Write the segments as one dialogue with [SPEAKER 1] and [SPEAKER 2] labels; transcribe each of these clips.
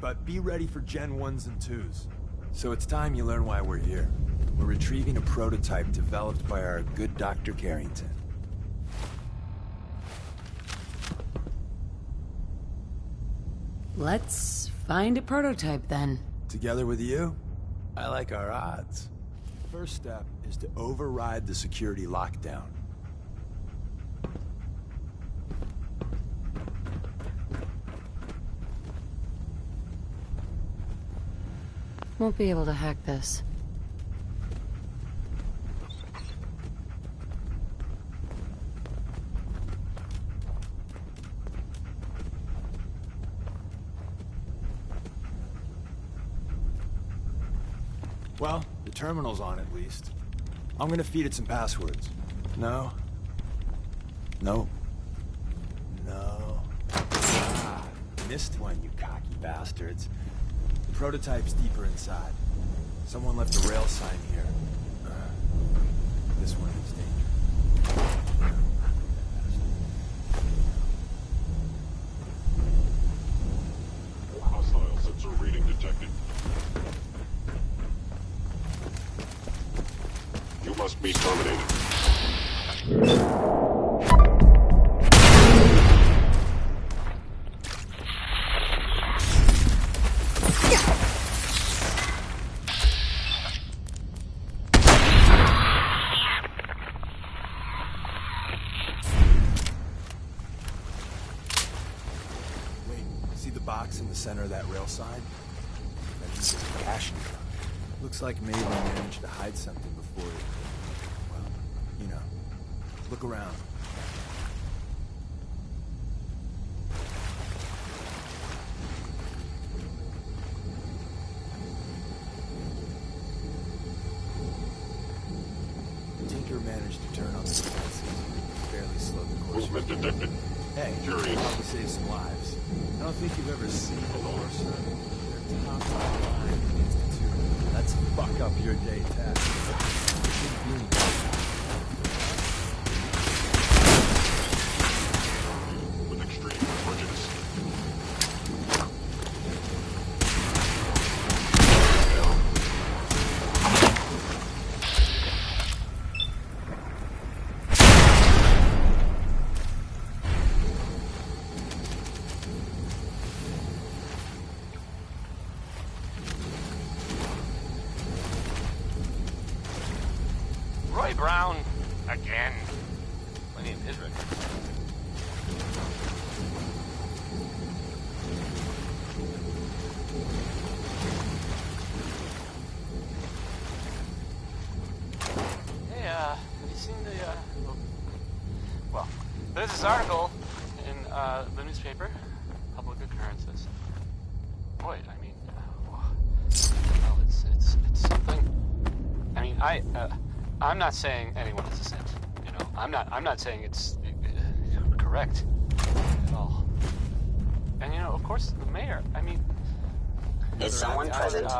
[SPEAKER 1] but be ready for Gen 1s and 2s. So it's time you learn why we're here. We're retrieving a prototype developed by our good Dr. Carrington.
[SPEAKER 2] Let's find a prototype then.
[SPEAKER 1] Together with you, I like our odds. First step is to override the security lockdown.
[SPEAKER 2] Won't be able to hack this.
[SPEAKER 1] Well, the terminal's on at least. I'm gonna feed it some passwords. No. No. No. Ah, missed one, you cocky bastards. The prototype's deeper inside. Someone left a rail sign here. This one is dangerous.
[SPEAKER 3] Hostile sensor reading detected. You must be terminated.
[SPEAKER 1] Box in the center of that rail sign? That means it's a caching truck. Looks like maybe we managed to hide something before it... Well, you know. Look around. Tinker managed to turn on the defenses. Barely slowed the course.
[SPEAKER 3] Movement detected.
[SPEAKER 1] Hey,
[SPEAKER 3] Curious.
[SPEAKER 1] Probably save some lives. I don't think you've ever seen a Lorsa. They're top of the line in the Institute. Let's fuck up your day, Ted.
[SPEAKER 3] With extreme urgency.
[SPEAKER 4] Roy Brown, again. My name is Rick. Hey, have you seen the, well, there's this article in, the newspaper, Public Occurrences. Boy, I mean, well, it's something, I mean, I'm not saying anyone is a saint, you know. I'm not saying it's correct at all. And you know, of course, the mayor. I mean,
[SPEAKER 5] is someone present?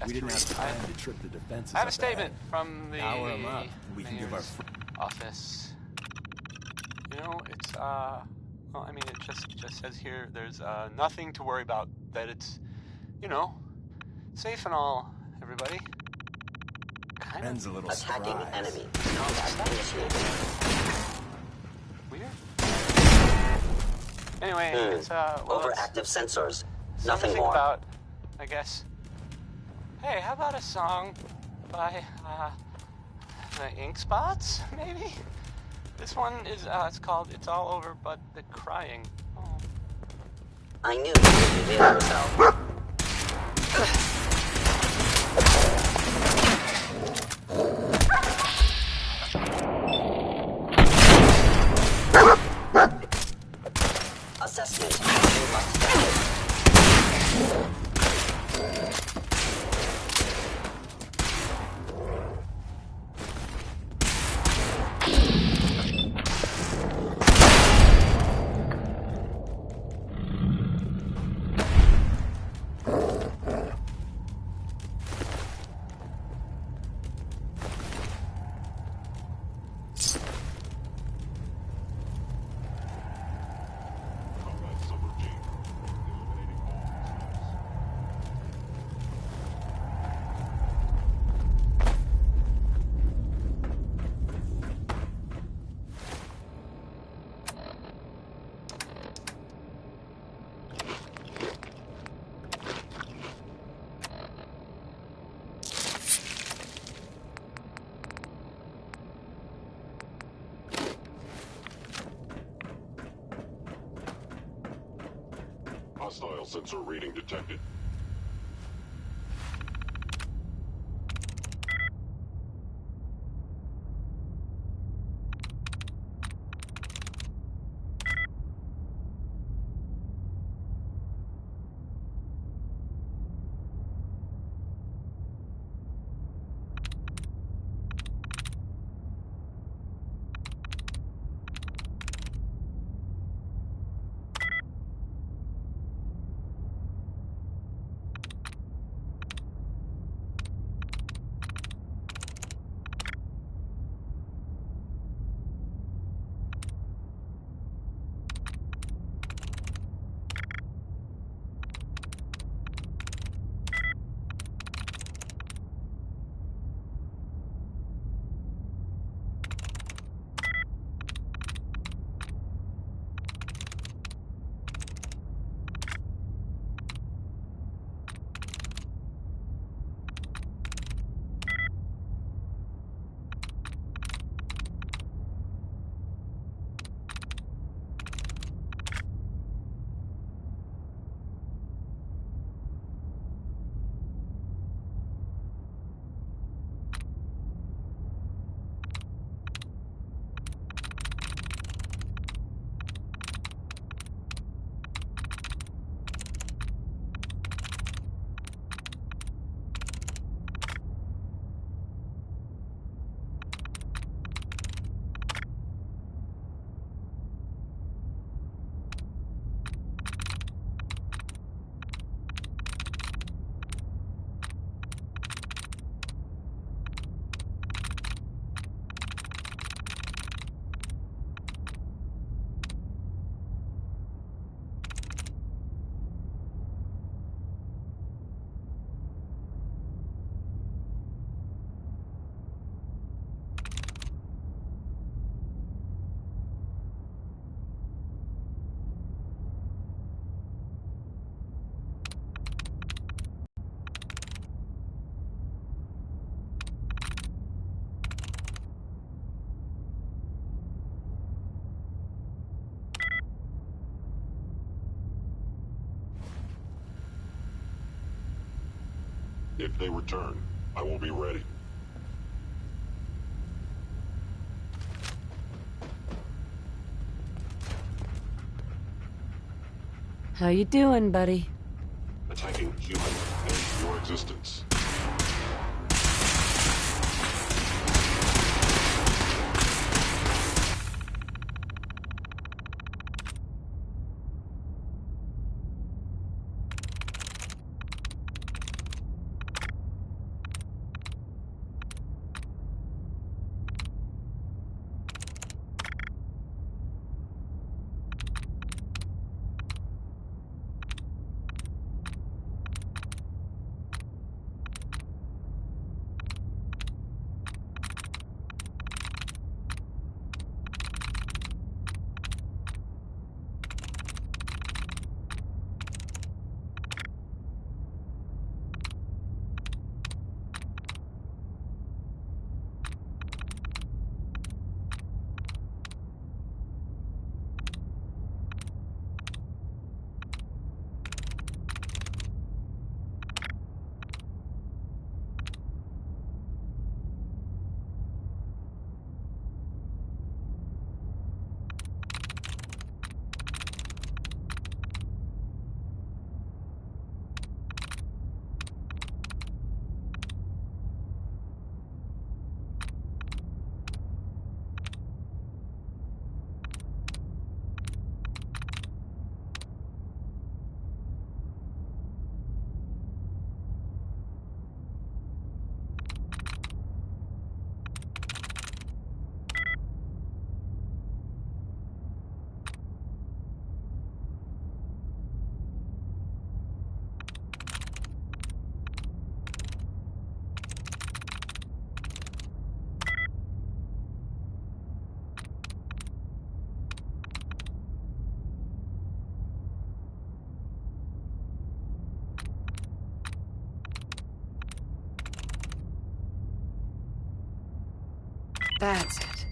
[SPEAKER 1] We didn't have time to trip the defenses.
[SPEAKER 4] I have a statement from the
[SPEAKER 1] Power 'em up. We can give our
[SPEAKER 4] office. You know, it's well, I mean, it just says here there's nothing to worry about. That it's, you know, safe and all. Everybody.
[SPEAKER 1] Ben's a little
[SPEAKER 5] attacking
[SPEAKER 1] surprised.
[SPEAKER 5] enemy. Combat initiated.
[SPEAKER 4] Weird. Anyway, it's well,
[SPEAKER 5] overactive sensors.
[SPEAKER 4] something
[SPEAKER 5] Nothing
[SPEAKER 4] to think
[SPEAKER 5] more.
[SPEAKER 4] about, I guess. Hey, how about a song by the Ink Spots? Maybe. This one is it's called "It's All Over But the Crying." Oh.
[SPEAKER 5] I knew you would reveal yourself. Assessment. You must stand it.
[SPEAKER 3] Combat subroutine. Eliminating all. Sensor reading detected. If they return, I will be ready.
[SPEAKER 2] How you doing, buddy?
[SPEAKER 3] Attacking human and your existence.
[SPEAKER 2] That's it.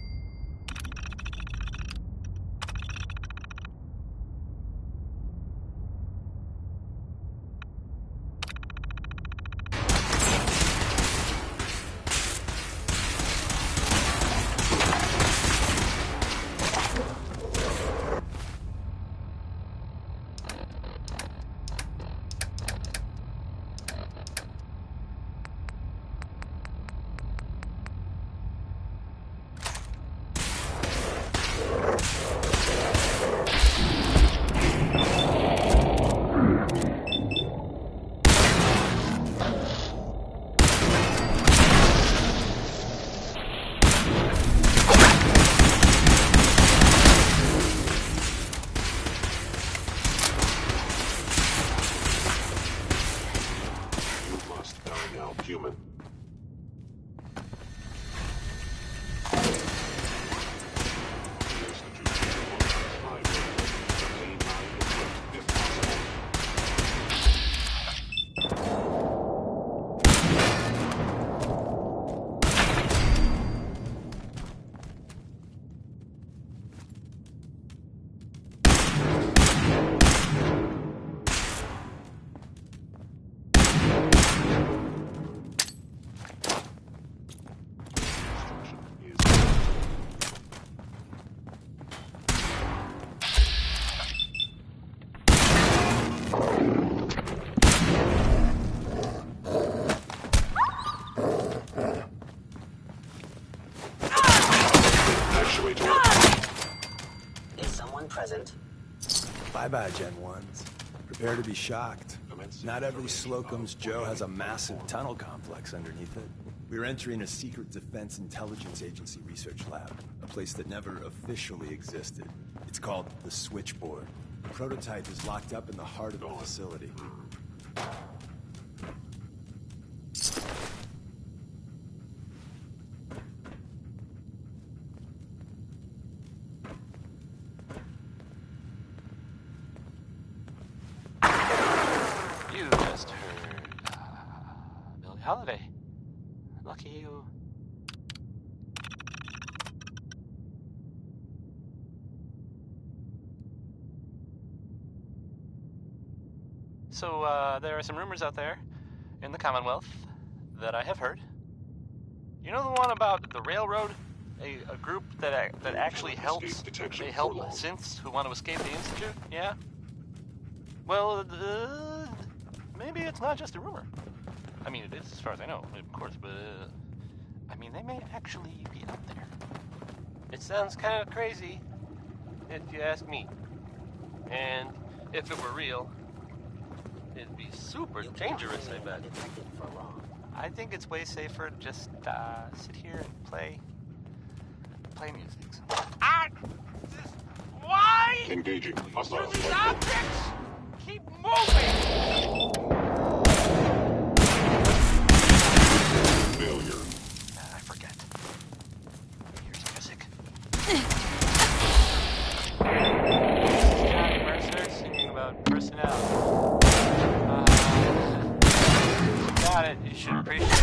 [SPEAKER 3] human. Institute my will. Obtain my input if possible. Instruction is actuator.
[SPEAKER 5] Is someone present?
[SPEAKER 1] Bye-bye, Gen 1s. Prepare to be shocked.
[SPEAKER 3] Commencing
[SPEAKER 1] Not every
[SPEAKER 3] operation
[SPEAKER 1] Slocum's
[SPEAKER 3] of
[SPEAKER 1] Joe has a
[SPEAKER 3] 1
[SPEAKER 1] massive tunnel complex underneath it. We're entering a secret Defense Intelligence Agency research lab, a place that never officially existed. It's called the Switchboard. The prototype is locked up in the heart of the facility.
[SPEAKER 4] You just heard Billie Holiday. Lucky you. So, there are some rumors out there in the Commonwealth that I have heard. You know the one about the railroad? A group that actually helps.
[SPEAKER 3] Escape detection
[SPEAKER 4] They help
[SPEAKER 3] for long.
[SPEAKER 4] synths who want to escape the Institute? Yeah? Well, maybe it's not just a rumor. I mean, it is as far as I know, of course, but I mean, they may actually be out there. It sounds kind of crazy, if you ask me. And if it were real, it'd be super
[SPEAKER 5] You can't
[SPEAKER 4] dangerous, I
[SPEAKER 5] remain
[SPEAKER 4] bet.
[SPEAKER 5] undetected for long.
[SPEAKER 4] I think it's way safer to just sit here and play music. Why
[SPEAKER 3] Engaging
[SPEAKER 4] do
[SPEAKER 3] hostile
[SPEAKER 4] these
[SPEAKER 3] strike.
[SPEAKER 4] objects keep moving?
[SPEAKER 3] Failure.
[SPEAKER 4] I forget. Here's music. Johnny Mercer singing about personnel. Got it. You should appreciate it.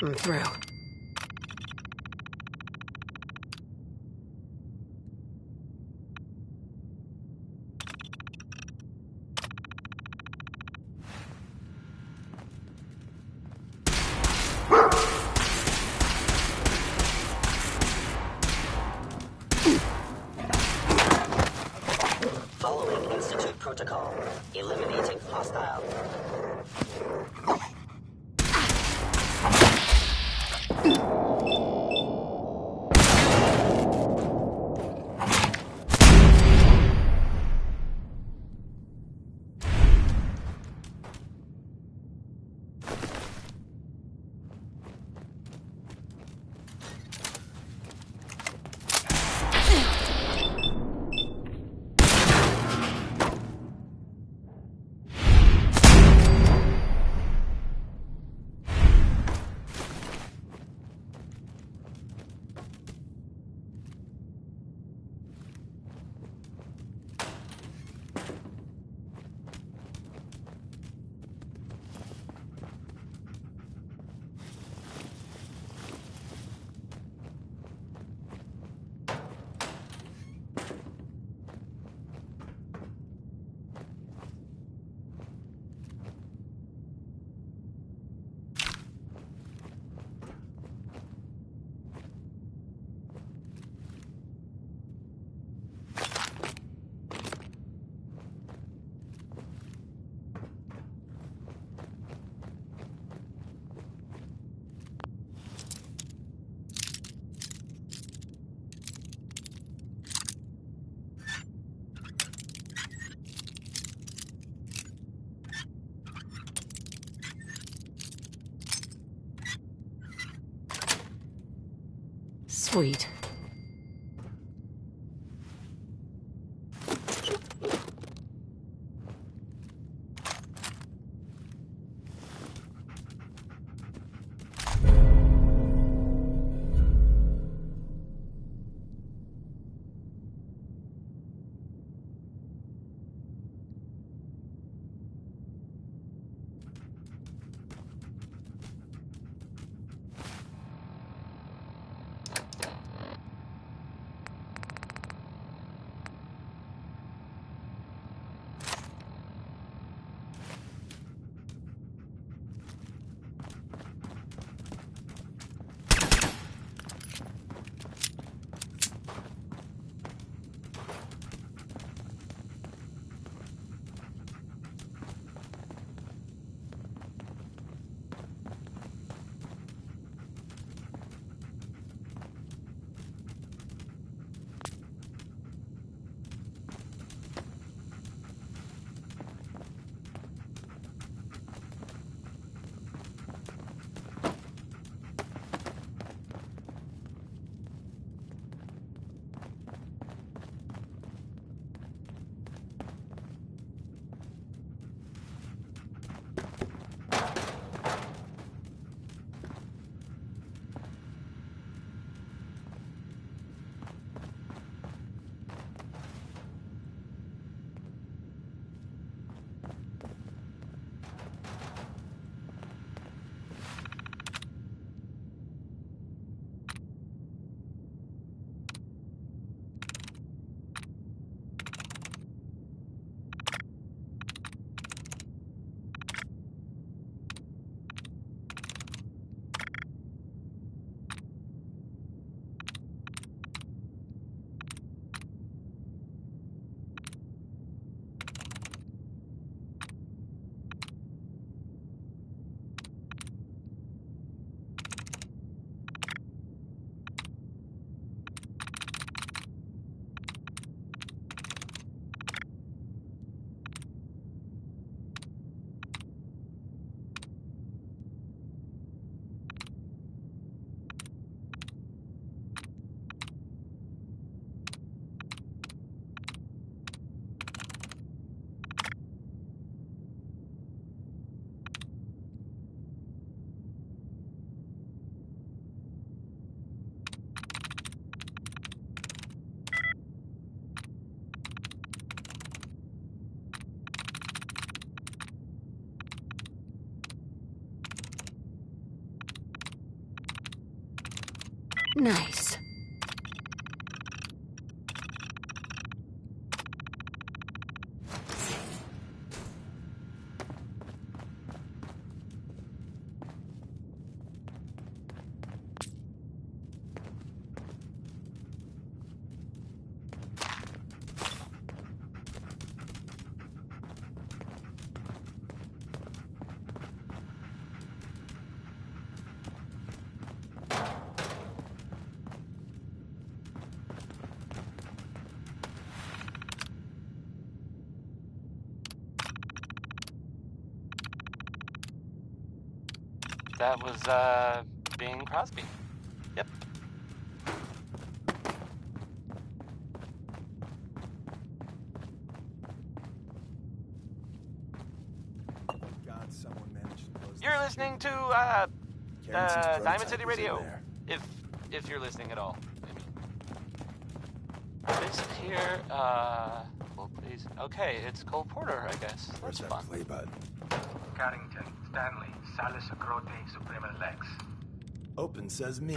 [SPEAKER 2] I'm through.
[SPEAKER 5] Following Institute protocol. Eliminating hostile.
[SPEAKER 2] Sweet. Nice.
[SPEAKER 4] That was, Bing Crosby. Yep.
[SPEAKER 1] God, someone managed to close
[SPEAKER 4] You're
[SPEAKER 1] this
[SPEAKER 4] listening to,
[SPEAKER 1] Carrington's
[SPEAKER 4] Diamond
[SPEAKER 1] prototype
[SPEAKER 4] City
[SPEAKER 1] was in
[SPEAKER 4] Radio.
[SPEAKER 1] there.
[SPEAKER 4] If you're listening at all. I mean. This here, well, please. Okay, it's Cole Porter, I guess.
[SPEAKER 1] Where's
[SPEAKER 4] That's
[SPEAKER 1] that
[SPEAKER 4] fun.
[SPEAKER 1] play button?
[SPEAKER 6] Carrington, Stanley, Salus Acrote, Suprema Lex.
[SPEAKER 1] Open says me.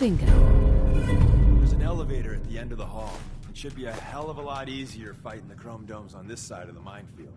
[SPEAKER 2] Bingo.
[SPEAKER 1] There's an elevator at the end of the hall. It should be a hell of a lot easier fighting the chrome domes on this side of the minefield.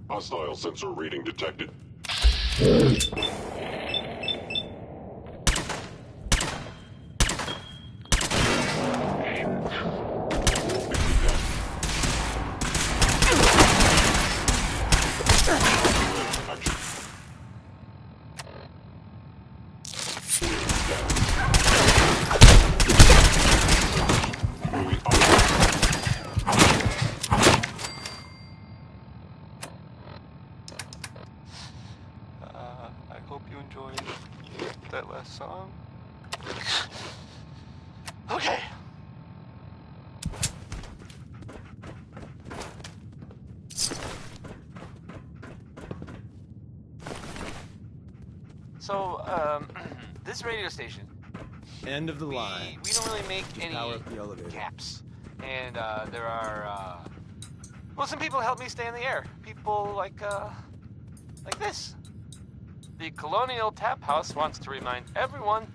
[SPEAKER 3] Hostile sensor reading detected.
[SPEAKER 4] I hope you enjoyed that last song. Okay. So, this radio station,
[SPEAKER 1] End of the line.
[SPEAKER 4] we don't really make any
[SPEAKER 1] Power up the elevator.
[SPEAKER 4] caps. And there are, well, some people help me stay in the air. People like this. The Colonial Tap House wants to remind everyone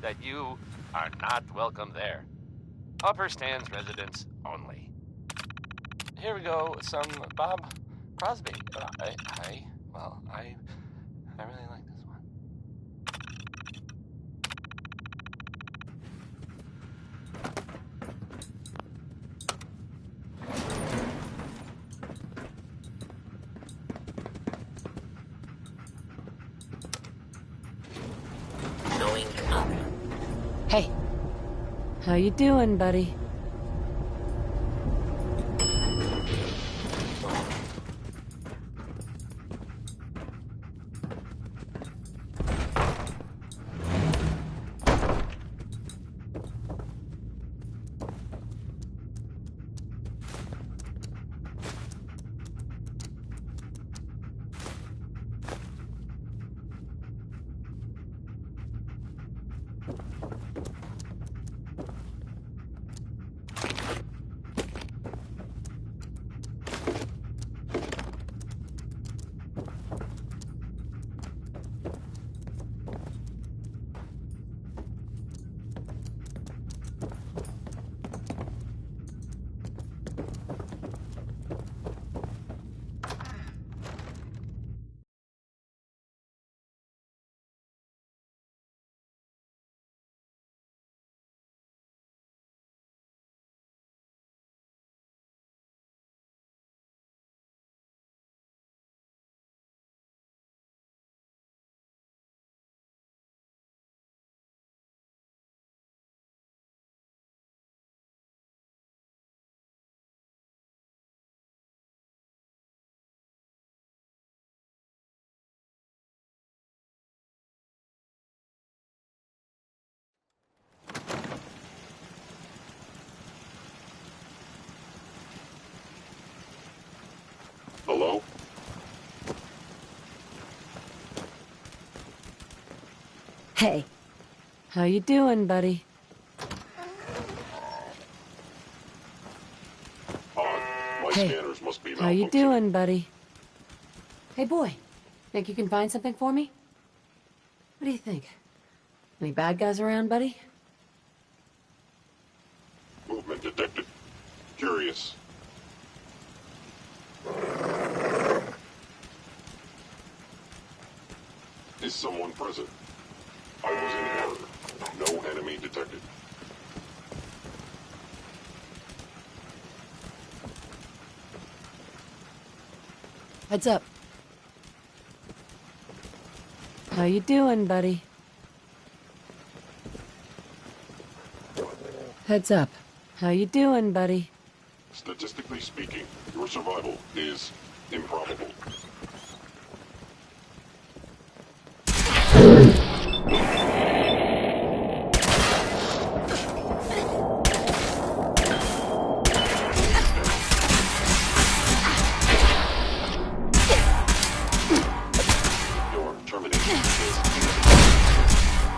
[SPEAKER 4] that you are not welcome there. Upper Stands residents only. Here we go with some Bob Crosby. I really like this one.
[SPEAKER 5] Going up.
[SPEAKER 2] Hey. How you doing, buddy?
[SPEAKER 3] Hello?
[SPEAKER 2] Hey. How you doing, buddy?
[SPEAKER 3] Odd. My
[SPEAKER 2] Hey.
[SPEAKER 3] scanners must be
[SPEAKER 2] How you
[SPEAKER 3] malfunctioning.
[SPEAKER 2] doing, buddy? Hey, boy. Think you can find something for me? What do you think? Any bad guys around, buddy?
[SPEAKER 3] Movement detected. Curious. Is someone present? I was in error. No enemy detected.
[SPEAKER 2] Heads up. How you doing, buddy? Heads up. How you doing, buddy?
[SPEAKER 3] Statistically speaking, your survival is improbable. Your termination is impaired.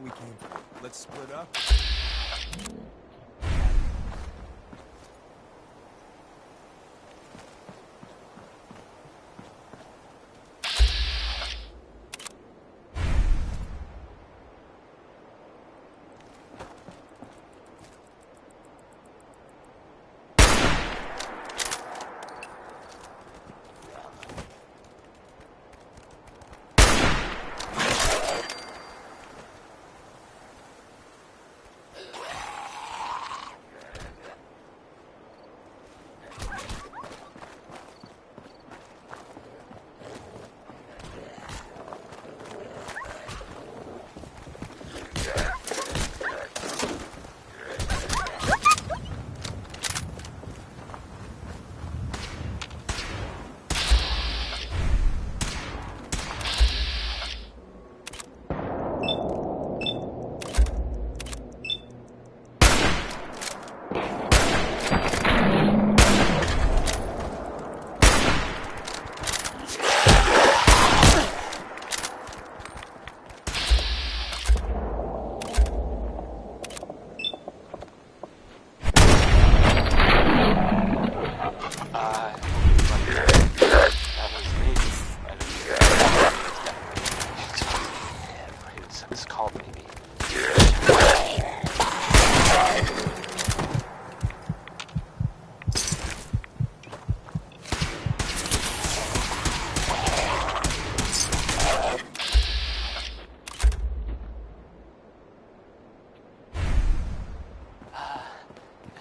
[SPEAKER 1] we came for. Let's split up.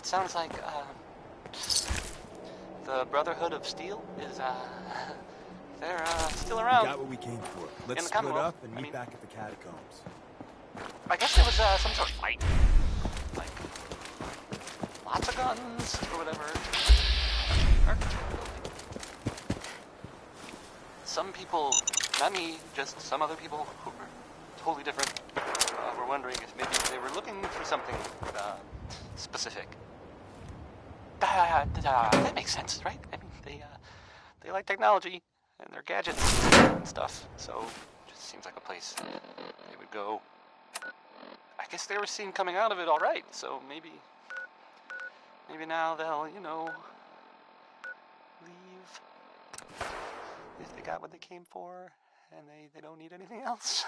[SPEAKER 4] Sounds like, the Brotherhood of Steel is, they're, still around.
[SPEAKER 1] We got what we came for. Let's
[SPEAKER 4] In the
[SPEAKER 1] split
[SPEAKER 4] Commonwealth.
[SPEAKER 1] up and meet back at the catacombs.
[SPEAKER 4] I guess there was, some sort of fight. Like, lots of guns, or whatever. Some people, not me, just some other people who were totally different, were wondering if maybe they were looking for something, specific. That makes sense, right? I mean, they like technology and their gadgets and stuff, so it just seems like a place they would go. I guess they were seen coming out of it all right, so maybe now they'll, you know, leave if they got what they came for and they don't need anything else.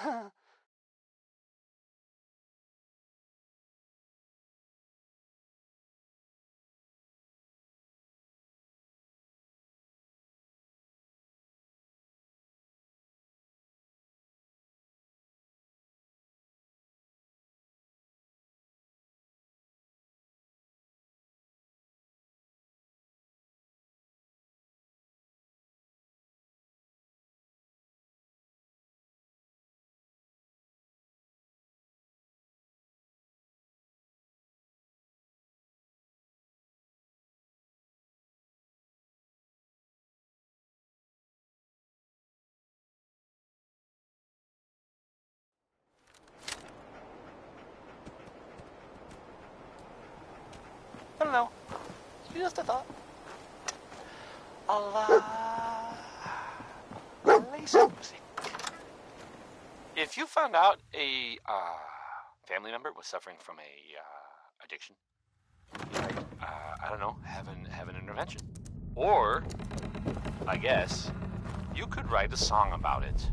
[SPEAKER 4] I don't know. Just a thought. Play some music. If you found out a family member was suffering from a addiction, I don't know, have an intervention, or I guess you could write a song about it.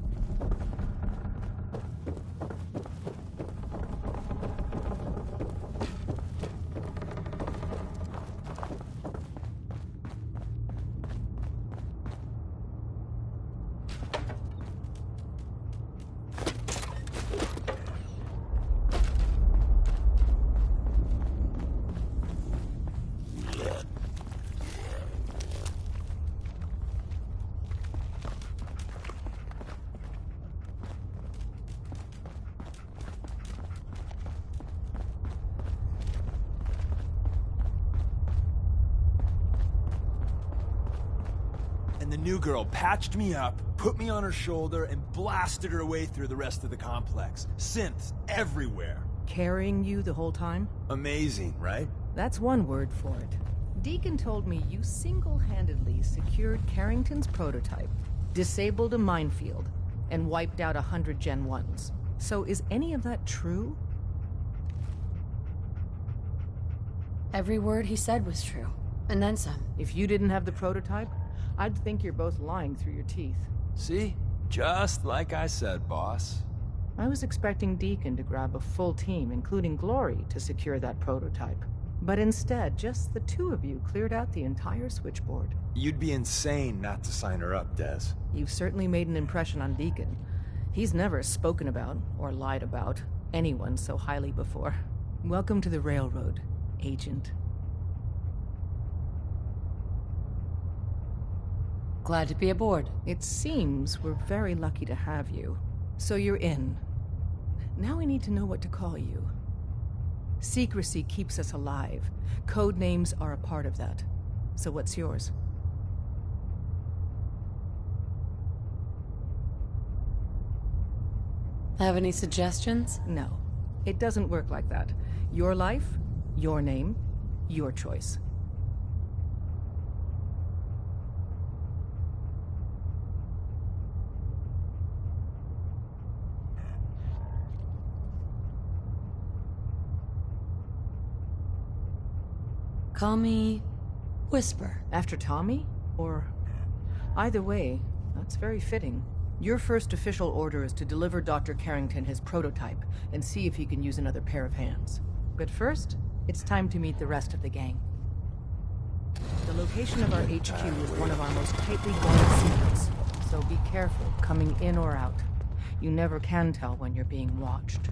[SPEAKER 1] And the new girl patched me up, put me on her shoulder, and blasted her way through the rest of the complex. Synths everywhere.
[SPEAKER 7] Carrying you the whole time?
[SPEAKER 1] Amazing, right?
[SPEAKER 7] That's one word for it. Deacon told me you single-handedly secured Carrington's prototype, disabled a minefield, and wiped out 100 Gen 1s. So is any of that true?
[SPEAKER 2] Every word he said was true. And then some.
[SPEAKER 7] If you didn't have the prototype, I'd think you're both lying through your teeth.
[SPEAKER 1] See? Just like I said, boss.
[SPEAKER 7] I was expecting Deacon to grab a full team, including Glory, to secure that prototype. But instead, just the two of you cleared out the entire switchboard.
[SPEAKER 1] You'd be insane not to sign her up, Des.
[SPEAKER 7] You've certainly made an impression on Deacon. He's never spoken about, or lied about, anyone so highly before. Welcome to the Railroad, Agent.
[SPEAKER 2] Glad to be aboard.
[SPEAKER 7] It seems we're very lucky to have you. So you're in. Now we need to know what to call you. Secrecy keeps us alive. Code names are a part of that. So what's yours?
[SPEAKER 2] Have any suggestions?
[SPEAKER 7] No. It doesn't work like that. Your life, your name, your choice.
[SPEAKER 2] Call me Whisper.
[SPEAKER 7] After Tommy? Or... Either way, that's very fitting. Your first official order is to deliver Dr. Carrington his prototype and see if he can use another pair of hands. But first, it's time to meet the rest of the gang. The location of our HQ is one of our most tightly guarded secrets, so be careful coming in or out. You never can tell when you're being watched.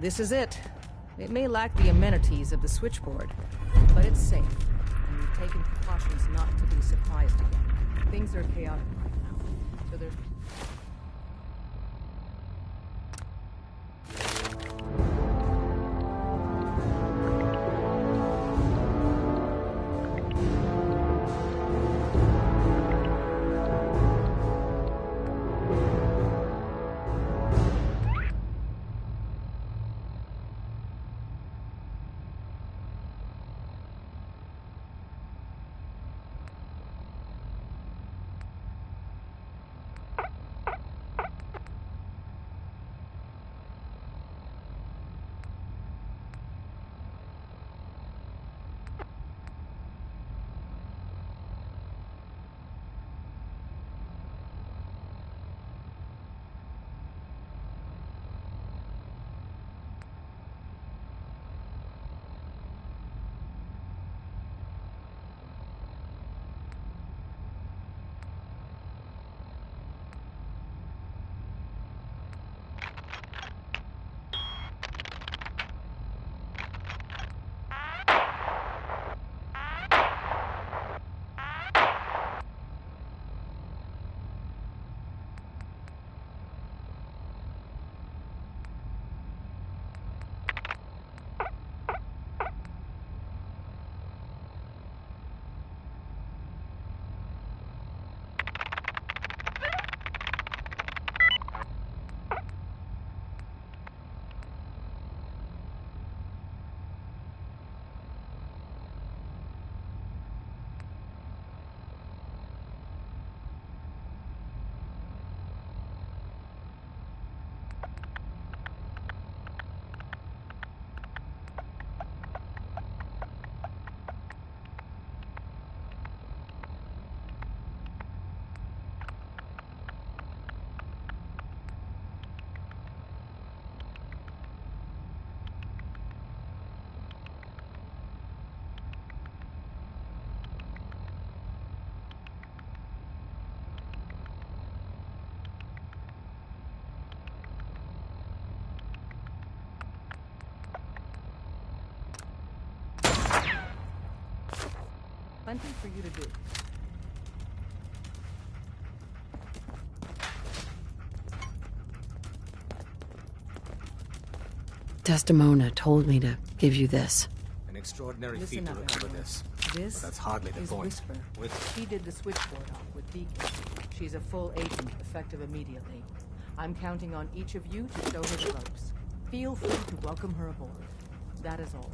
[SPEAKER 7] This is it. It may lack the amenities of the switchboard, but it's safe, and we've taken precautions not to be surprised again. Things are chaotic right now, so there's... Plenty for you to do.
[SPEAKER 2] Desdemona told me to give you this.
[SPEAKER 8] An extraordinary
[SPEAKER 7] Listen
[SPEAKER 8] feat to
[SPEAKER 7] up,
[SPEAKER 8] recover
[SPEAKER 7] everyone.
[SPEAKER 8] this.
[SPEAKER 7] This
[SPEAKER 8] But that's hardly the
[SPEAKER 7] is
[SPEAKER 8] point.
[SPEAKER 7] Whisper. He did the switchboard off with Deacon. She's a full agent, effective immediately. I'm counting on each of you to show her the ropes. Feel free to welcome her aboard. That is all.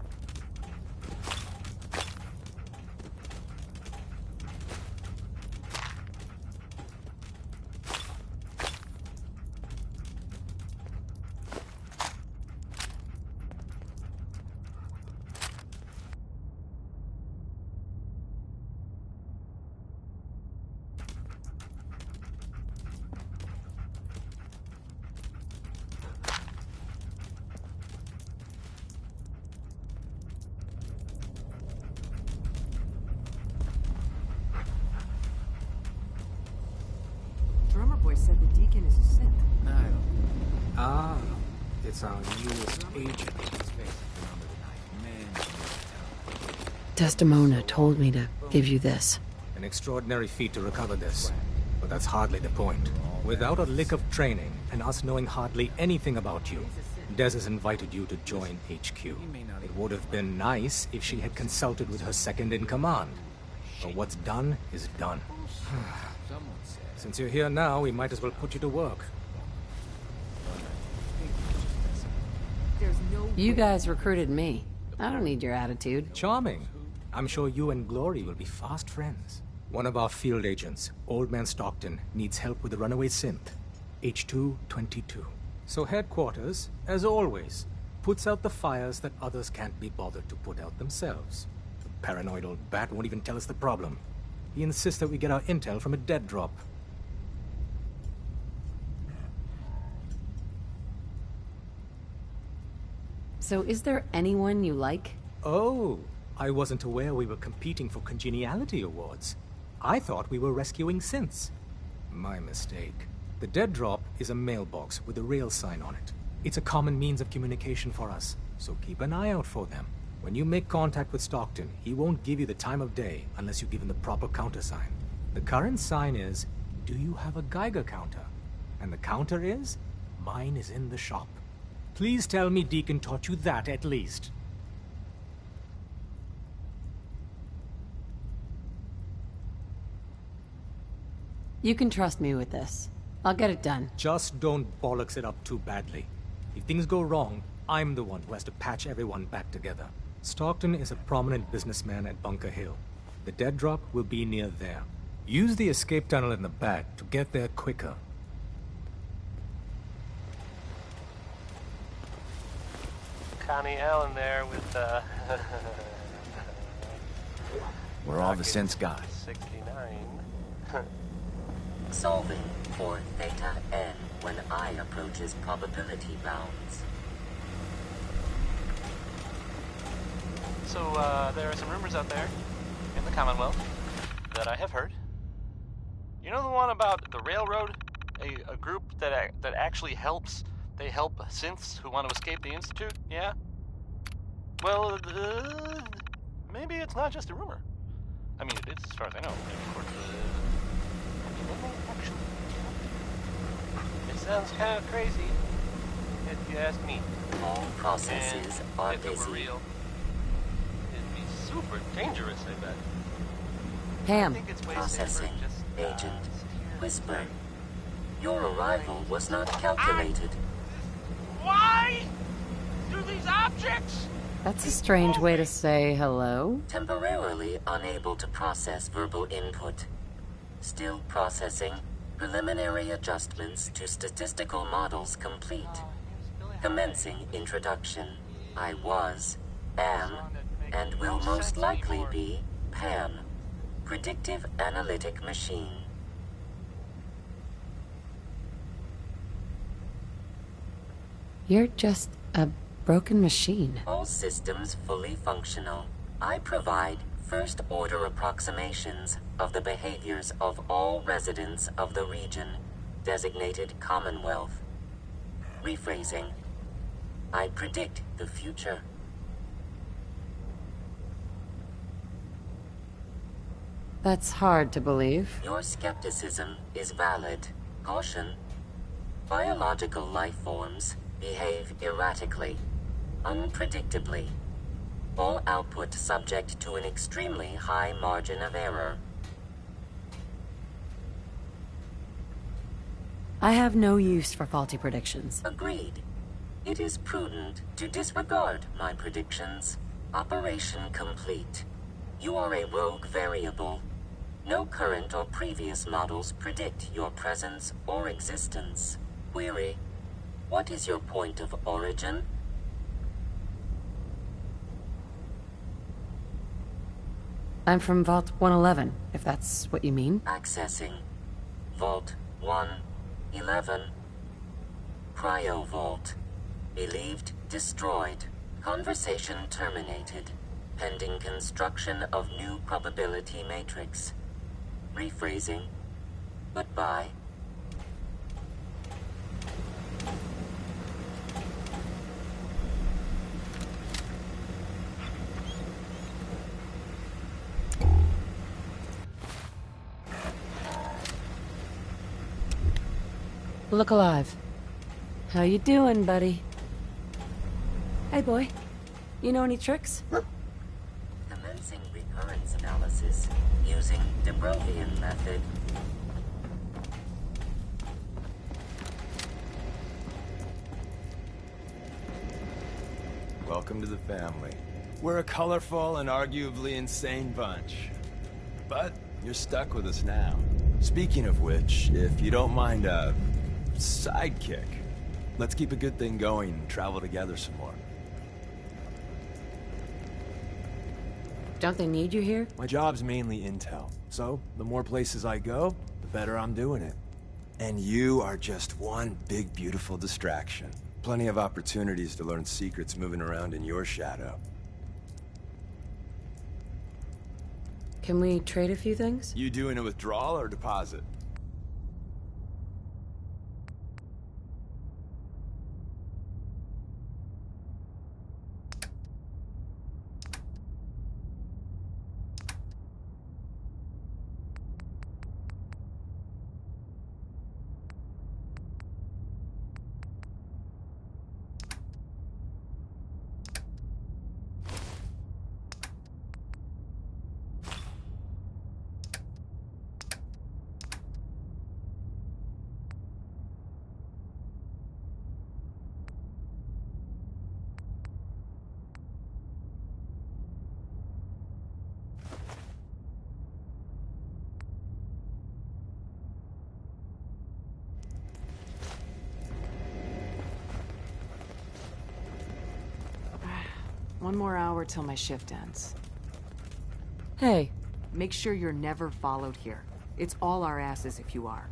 [SPEAKER 8] Drummer boy said the Deacon is a synth.
[SPEAKER 9] Niall. Ah, it's our newest agent.
[SPEAKER 2] Desdemona told me to give you this.
[SPEAKER 9] An extraordinary feat to recover this. But that's hardly the point. Without a lick of training, and us knowing hardly anything about you, Des has invited you to join HQ. It would have been nice if she had consulted with her second-in-command. But what's done is done. Since you're here now, we might as well put you to work.
[SPEAKER 2] You guys recruited me. I don't need your attitude.
[SPEAKER 9] Charming. I'm sure you and Glory will be fast friends. One of our field agents, Old Man Stockton, needs help with the runaway synth. H222. So headquarters, as always, puts out the fires that others can't be bothered to put out themselves. The paranoid old bat won't even tell us the problem. He insists that we get our intel from a dead drop.
[SPEAKER 2] So is there anyone you like?
[SPEAKER 9] Oh, I wasn't aware we were competing for congeniality awards. I thought we were rescuing synths. My mistake. The dead drop is a mailbox with a rail sign on it. It's a common means of communication for us, so keep an eye out for them. When you make contact with Stockton, he won't give you the time of day unless you give him the proper countersign. The current sign is, do you have a Geiger counter? And the counter is, mine is in the shop. Please tell me Deacon taught you that at least.
[SPEAKER 2] You can trust me with this. I'll get it done.
[SPEAKER 9] Just don't bollocks it up too badly. If things go wrong, I'm the one who has to patch everyone back together. Stockton is a prominent businessman at Bunker Hill. The dead drop will be near there. Use the escape tunnel in the back to get there quicker.
[SPEAKER 4] Connie Allen there with,
[SPEAKER 1] We're all the sense guys.
[SPEAKER 4] 69.
[SPEAKER 5] Solving for theta n when I approaches probability bounds.
[SPEAKER 4] So, there are some rumors out there in the Commonwealth that I have heard. You know the one about the railroad? A group that actually helps. They help synths who want to escape the Institute? Yeah? Well, maybe it's not just a rumor. I mean, it is, as far as I know. Of course, actually, it sounds kind of crazy, if you ask me.
[SPEAKER 5] All processes are
[SPEAKER 4] if it
[SPEAKER 5] busy.
[SPEAKER 4] were real, it'd be super dangerous, I bet. I
[SPEAKER 2] Pam,
[SPEAKER 4] think it's way
[SPEAKER 5] Processing.
[SPEAKER 4] safer just,
[SPEAKER 5] Agent.
[SPEAKER 4] sit here.
[SPEAKER 5] Whisper. Your arrival was not calculated.
[SPEAKER 3] Why do these objects?
[SPEAKER 2] that's a strange way to say hello.
[SPEAKER 5] Temporarily unable to process verbal input. Still processing. Preliminary adjustments to statistical models complete. Commencing introduction. I was, am, and will most likely be Pam. Predictive analytic machine.
[SPEAKER 2] You're just a broken machine.
[SPEAKER 5] All systems fully functional. I provide first-order approximations of the behaviors of all residents of the region, designated Commonwealth. Rephrasing. I predict the future.
[SPEAKER 2] That's hard to believe.
[SPEAKER 5] Your skepticism is valid. Caution. Biological life forms behave erratically, unpredictably. All output subject to an extremely high margin of error.
[SPEAKER 2] I have no use for faulty predictions.
[SPEAKER 5] Agreed. It is prudent to disregard my predictions. Operation complete. You are a rogue variable. No current or previous models predict your presence or existence. Query: what is your point of origin?
[SPEAKER 2] I'm from Vault 111, if that's what you mean.
[SPEAKER 5] Accessing. Vault 111. Cryo Vault. Believed destroyed. Conversation terminated. Pending construction of new probability matrix. Rephrasing. Goodbye.
[SPEAKER 2] Look alive. How you doing, buddy? Hey, boy. You know any tricks?
[SPEAKER 5] Commencing recurrence analysis using de Brovian method.
[SPEAKER 1] Welcome to the family. We're a colorful and arguably insane bunch. But you're stuck with us now. Speaking of which, if you don't mind a sidekick, let's keep a good thing going and travel together some more.
[SPEAKER 2] Don't they need you here?
[SPEAKER 1] My job's mainly intel, so the more places I go, the better I'm doing it. And you are just one big, beautiful distraction. Plenty of opportunities to learn secrets moving around in your shadow.
[SPEAKER 2] Can we trade a few things?
[SPEAKER 1] You doing a withdrawal or deposit?
[SPEAKER 8] One more hour till my shift ends.
[SPEAKER 2] Hey.
[SPEAKER 8] Make sure you're never followed here. It's all our asses if you are.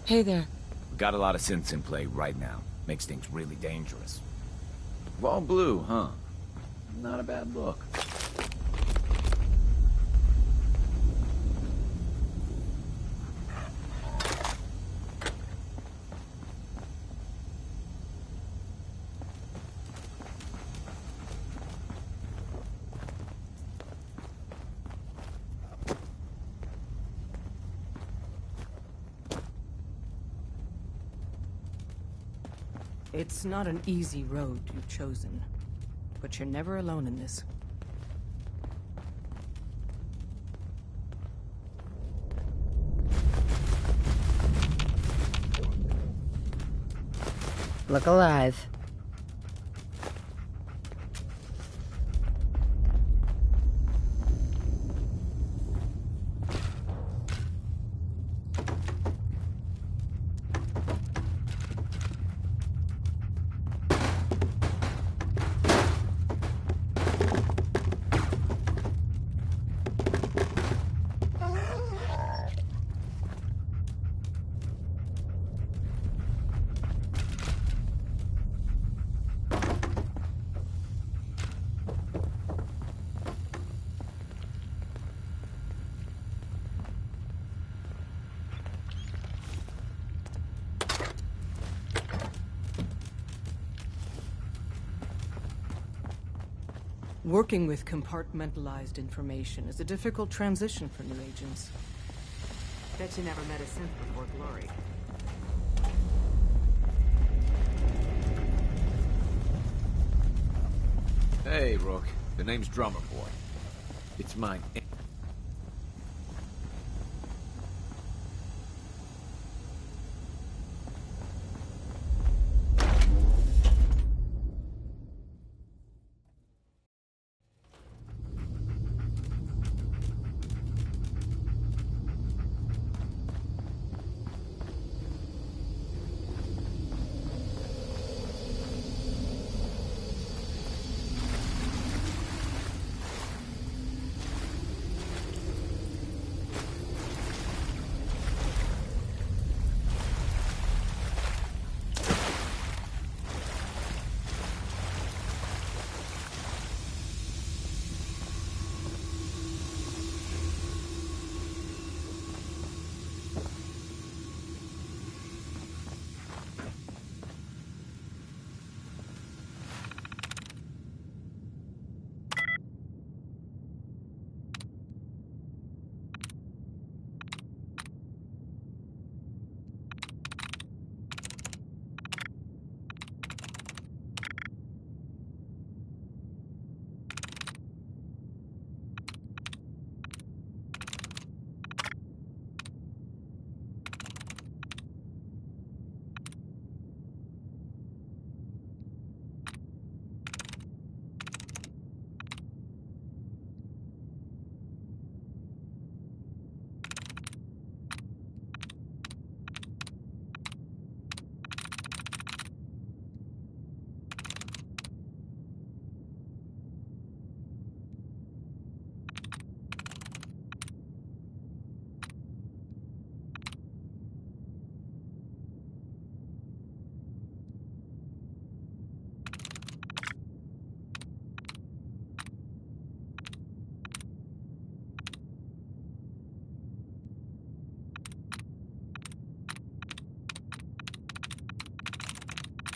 [SPEAKER 2] Hey there.
[SPEAKER 10] Got a lot of synths in play right now. Makes things really dangerous. All blue, huh? Not a bad look.
[SPEAKER 7] It's not an easy road you've chosen, but you're never alone in this.
[SPEAKER 2] Look alive.
[SPEAKER 7] Working with compartmentalized information is a difficult transition for new agents.
[SPEAKER 8] Bet you never met a synth before Glory.
[SPEAKER 10] Hey, Rook. The name's Drummer Boy. It's mine.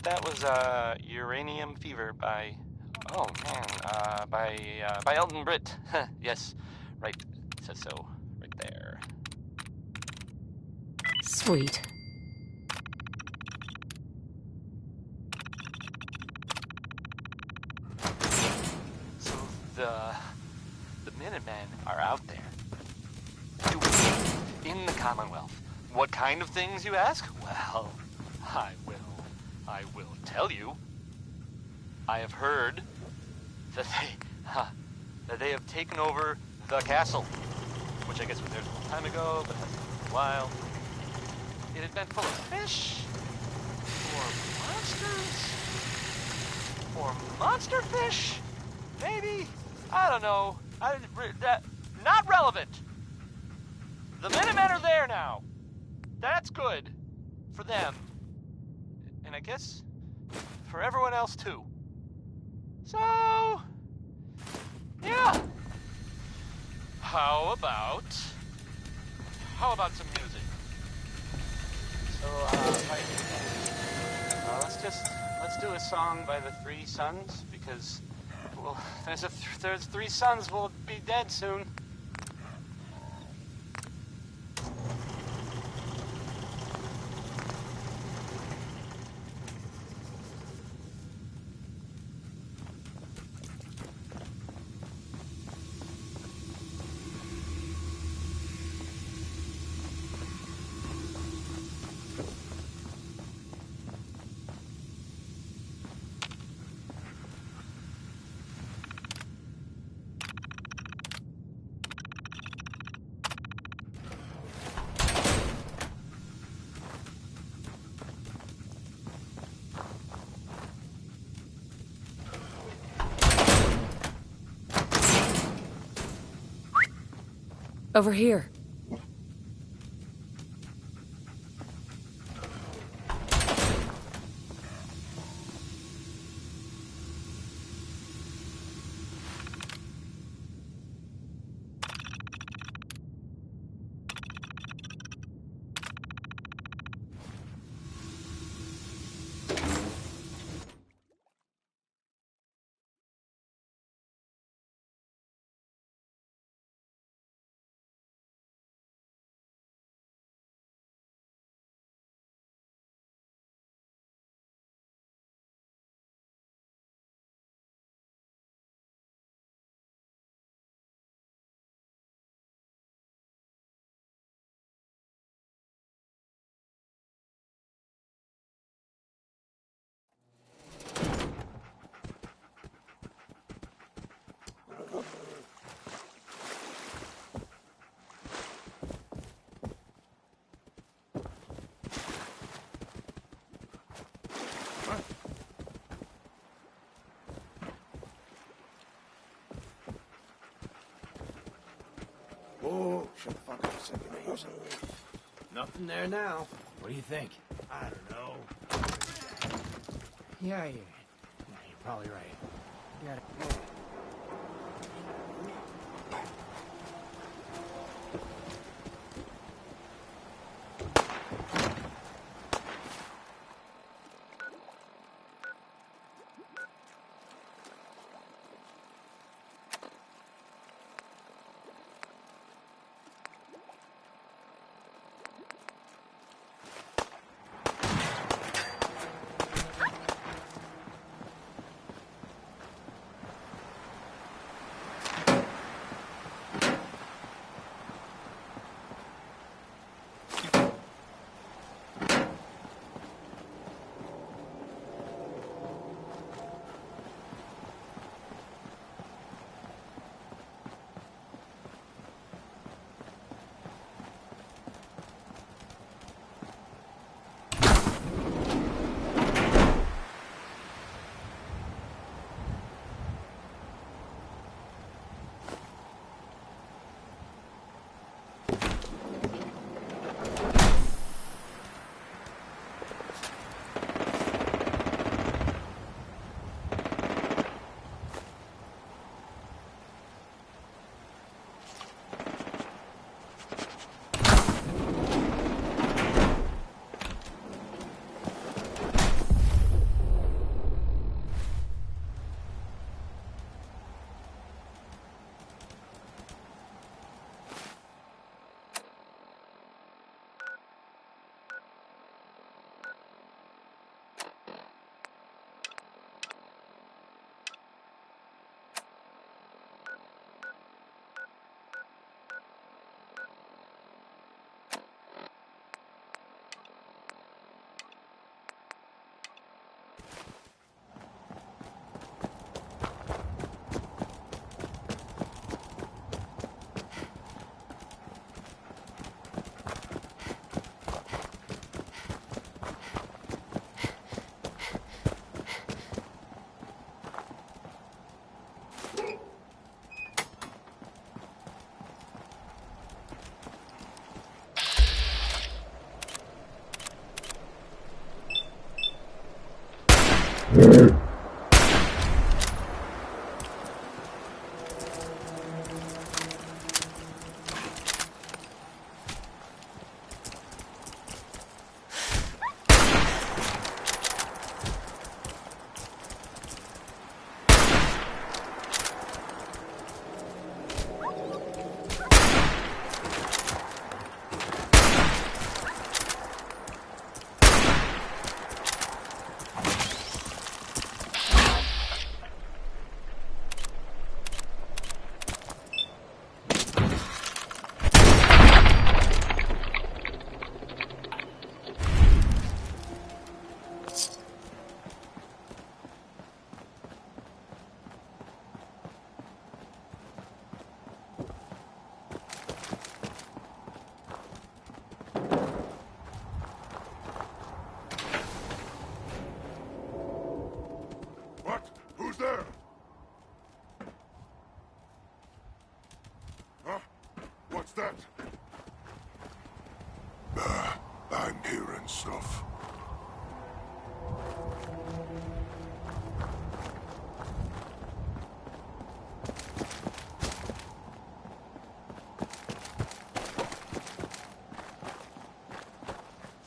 [SPEAKER 4] That was Uranium Fever by, oh man, by Elton Britt. Yes, right. It says so right there.
[SPEAKER 2] Sweet.
[SPEAKER 4] So the Minutemen are out there doing things in the Commonwealth. What kind of things, you ask? Well, I will tell you. I have heard that they have taken over the castle, which I guess was theirs a long time ago, but hasn't been for a while. It had been full of fish, or monster fish, maybe. I don't know. Not relevant. The Minutemen are there now. That's good for them. And I guess for everyone else too. So, yeah. How about some music? So, let's do a song by the Three Sons, because, well, there's three sons will be dead soon.
[SPEAKER 2] Over here.
[SPEAKER 1] Nothing there now. What do you think? I don't know. Yeah, you're probably right. Yeah.
[SPEAKER 3] Who's there? Huh? What's that? I'm hearing stuff.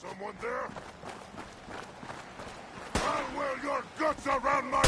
[SPEAKER 3] Someone there? I'll wear your guts around my...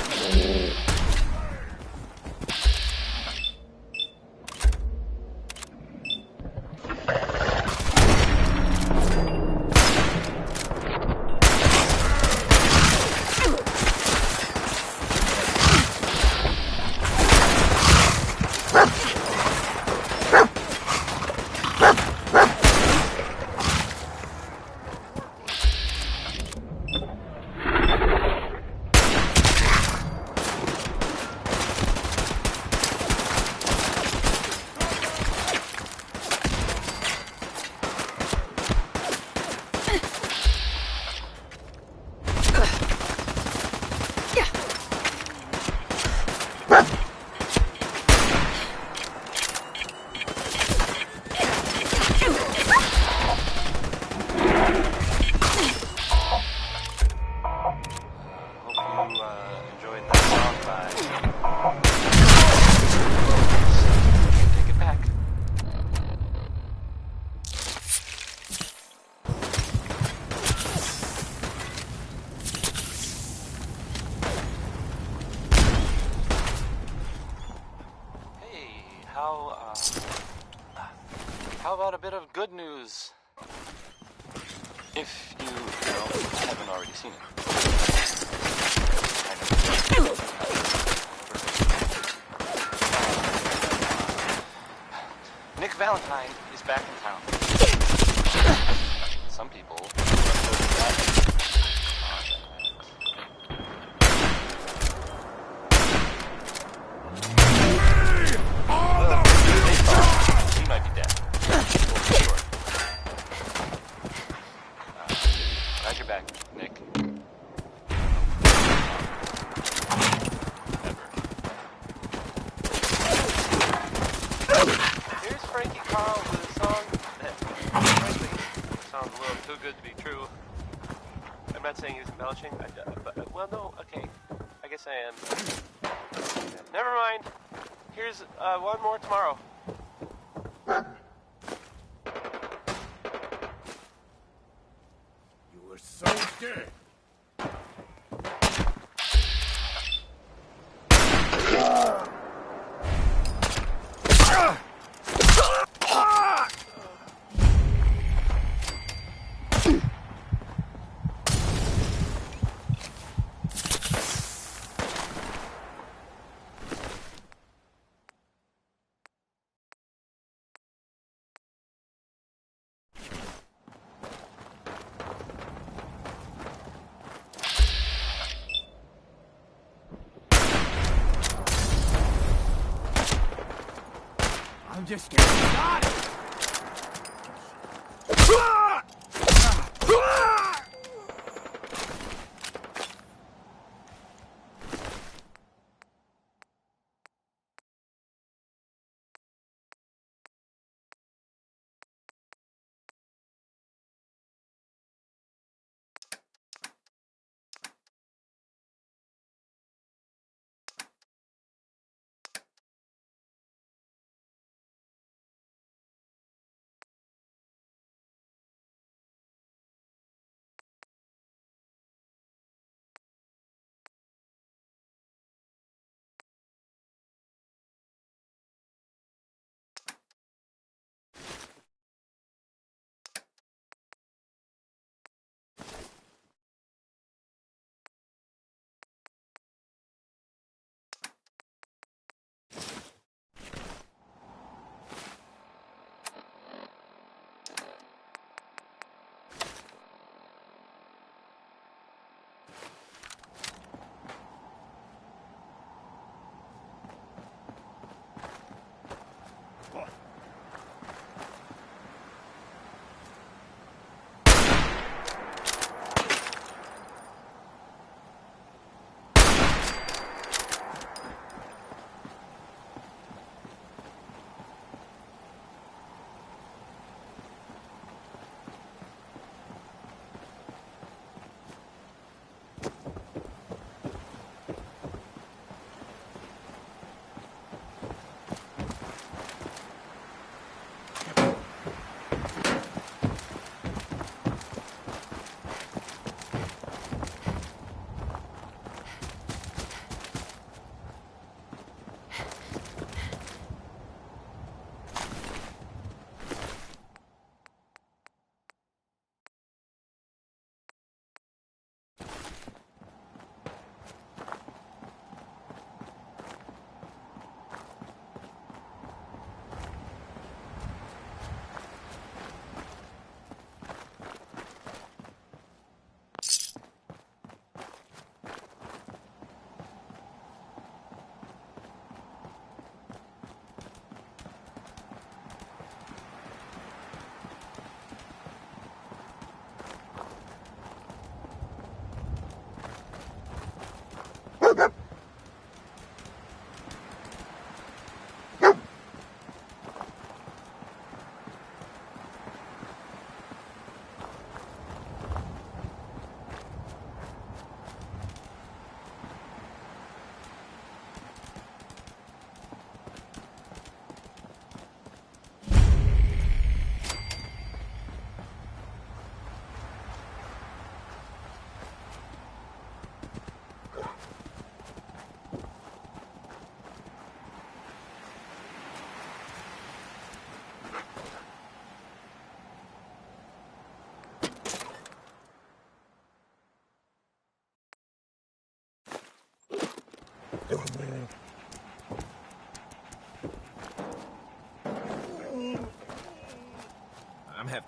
[SPEAKER 4] good news. If you haven't already seen it. Nick Valentine is back in town. Some people. He might be dead. Sure. Glad you're back, Nick. Here's Frankie Carl with a song that, frankly, sounds a little too good to be true. I'm not saying he's embellishing, but, well, no, okay. I guess I am. Never mind. Here's one more tomorrow.
[SPEAKER 3] You were so dead. I'm just getting started.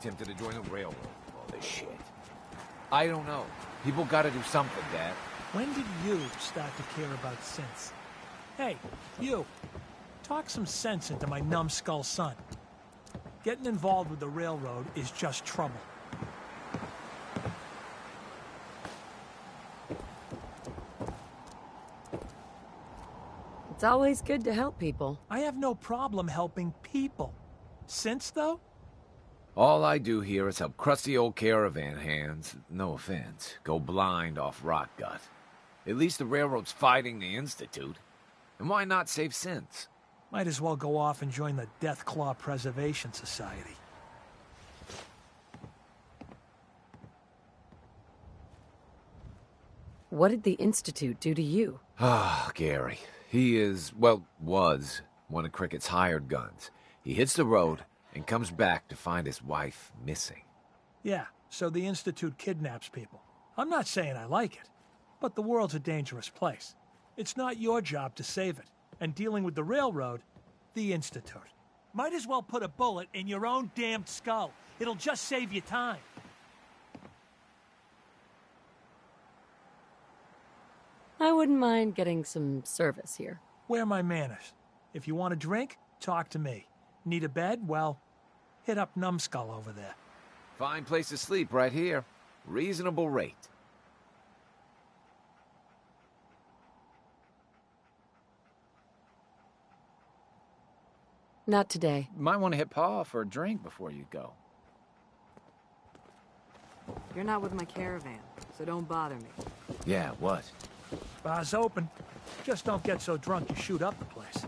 [SPEAKER 10] tempted to join the railroad. All this shit. I don't know. People gotta do something, Dad.
[SPEAKER 11] When did you start to care about sense? Hey, you. Talk some sense into my numbskull son. Getting involved with the railroad is just trouble.
[SPEAKER 2] It's always good to help people.
[SPEAKER 11] I have no problem helping people. Sense, though?
[SPEAKER 10] All I do here is help crusty old caravan hands, no offense, go blind off rot gut. At least the railroad's fighting the Institute. And why not save sense?
[SPEAKER 11] Might as well go off and join the Deathclaw Preservation Society.
[SPEAKER 2] What did the Institute do to you?
[SPEAKER 10] Ah, Gary. He is, well, was one of Crickett's hired guns. He hits the road and comes back to find his wife missing.
[SPEAKER 11] Yeah, so the Institute kidnaps people. I'm not saying I like it, but the world's a dangerous place. It's not your job to save it. And dealing with the railroad, the Institute. Might as well put a bullet in your own damned skull. It'll just save you time.
[SPEAKER 2] I wouldn't mind getting some service here.
[SPEAKER 11] Where are my manners? If you want a drink, talk to me. Need a bed? Well, hit up Numbskull over there.
[SPEAKER 10] Fine place to sleep right here. Reasonable rate.
[SPEAKER 2] Not today.
[SPEAKER 12] Might want to hit Pa for a drink before you go.
[SPEAKER 8] You're not with my caravan, so don't bother me.
[SPEAKER 10] Yeah, what?
[SPEAKER 11] Bar's open. Just don't get so drunk you shoot up the place.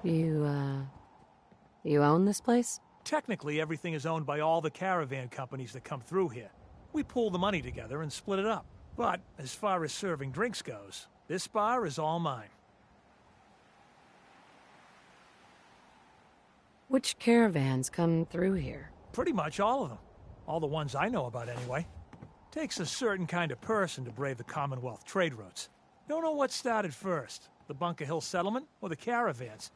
[SPEAKER 2] You own this place?
[SPEAKER 11] Technically, everything is owned by all the caravan companies that come through here. We pool the money together and split it up. But as far as serving drinks goes, this bar is all mine.
[SPEAKER 2] Which caravans come through here?
[SPEAKER 11] Pretty much all of them. All the ones I know about, anyway. Takes a certain kind of person to brave the Commonwealth trade routes. Don't know what started first, the Bunker Hill settlement or the caravans.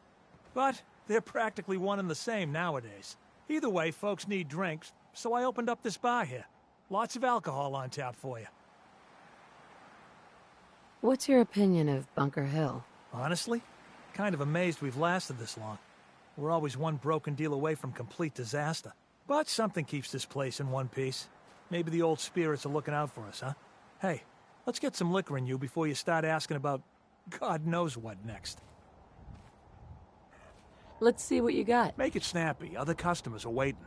[SPEAKER 11] But they're practically one and the same nowadays. Either way, folks need drinks, so I opened up this bar here. Lots of alcohol on tap for you.
[SPEAKER 2] What's your opinion of Bunker Hill?
[SPEAKER 11] Honestly, kind of amazed we've lasted this long. We're always one broken deal away from complete disaster. But something keeps this place in one piece. Maybe the old spirits are looking out for us, huh? Hey, let's get some liquor in you before you start asking about God knows what next.
[SPEAKER 2] Let's see what you got.
[SPEAKER 11] Make it snappy. Other customers are waiting.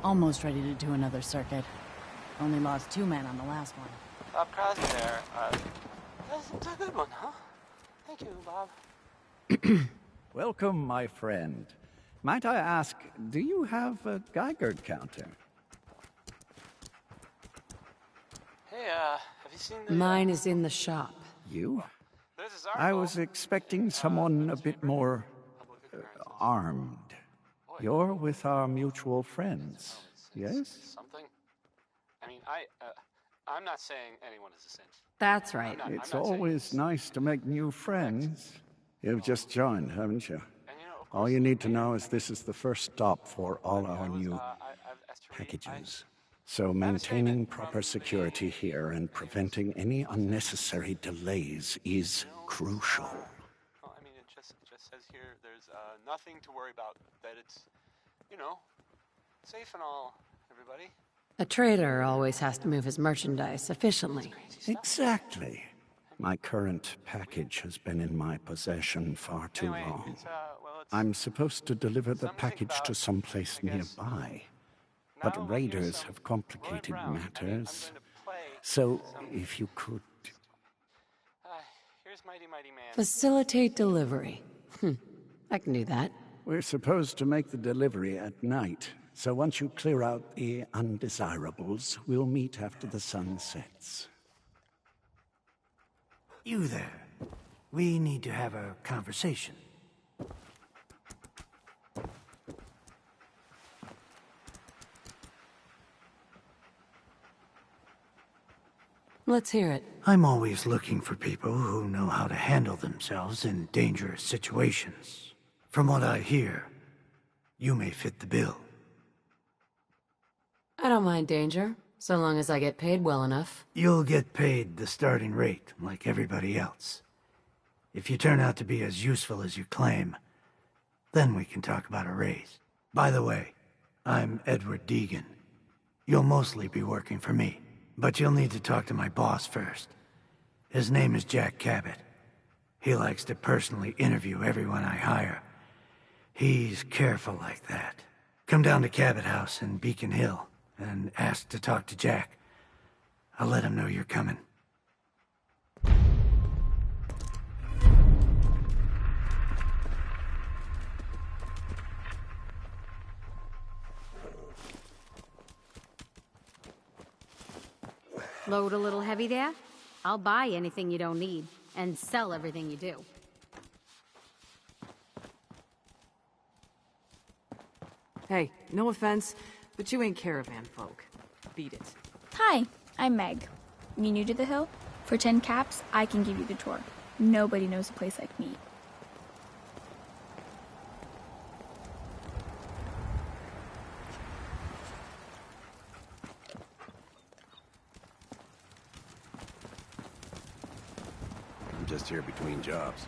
[SPEAKER 13] Almost ready to do another circuit. Only lost 2 men on the last one.
[SPEAKER 4] Praz there. That's a good one, huh? Hey, Thank you, Bob.
[SPEAKER 14] Welcome, my friend. Might I ask, do you have a Geiger counter?
[SPEAKER 4] Hey, have you seen the...
[SPEAKER 2] Mine is in the shop.
[SPEAKER 14] You?
[SPEAKER 4] There's this
[SPEAKER 14] I
[SPEAKER 4] article.
[SPEAKER 14] was expecting someone a bit more armed. You're with our mutual friends, yes?
[SPEAKER 4] Something. I mean, I'm not saying anyone is a saint.
[SPEAKER 2] That's right.
[SPEAKER 14] It's always nice to make new friends. You've just joined, haven't you? All you need to know is this is the first stop for all our new packages. So maintaining proper security here and preventing any unnecessary delays is crucial.
[SPEAKER 4] Well, I mean, it just says here there's nothing to worry about. That it's, you know, safe and all, everybody.
[SPEAKER 2] A trader always has to move his merchandise efficiently.
[SPEAKER 14] Exactly. My current package has been in my possession far too long. I'm supposed to deliver the package to someplace nearby. But raiders have complicated matters. So, if you could...
[SPEAKER 4] Here's Mighty Man.
[SPEAKER 2] Facilitate delivery. I can do that.
[SPEAKER 14] We're supposed to make the delivery at night. So once you clear out the undesirables, we'll meet after the sun sets.
[SPEAKER 15] You there. We need to have a conversation.
[SPEAKER 2] Let's hear it.
[SPEAKER 15] I'm always looking for people who know how to handle themselves in dangerous situations. From what I hear, you may fit the bill.
[SPEAKER 2] I don't mind danger, so long as I get paid well enough.
[SPEAKER 15] You'll get paid the starting rate, like everybody else. If you turn out to be as useful as you claim, then we can talk about a raise. By the way, I'm Edward Deegan. You'll mostly be working for me, but you'll need to talk to my boss first. His name is Jack Cabot. He likes to personally interview everyone I hire. He's careful like that. Come down to Cabot House in Beacon Hill and ask to talk to Jack. I'll let him know you're coming.
[SPEAKER 16] Load a little heavy there? I'll buy anything you don't need, and sell everything you do.
[SPEAKER 8] Hey, no offense, but you ain't caravan folk. Beat it.
[SPEAKER 17] Hi, I'm Meg. You new to the hill? For 10 caps, I can give you the tour. Nobody knows a place like me.
[SPEAKER 18] I'm just here between jobs.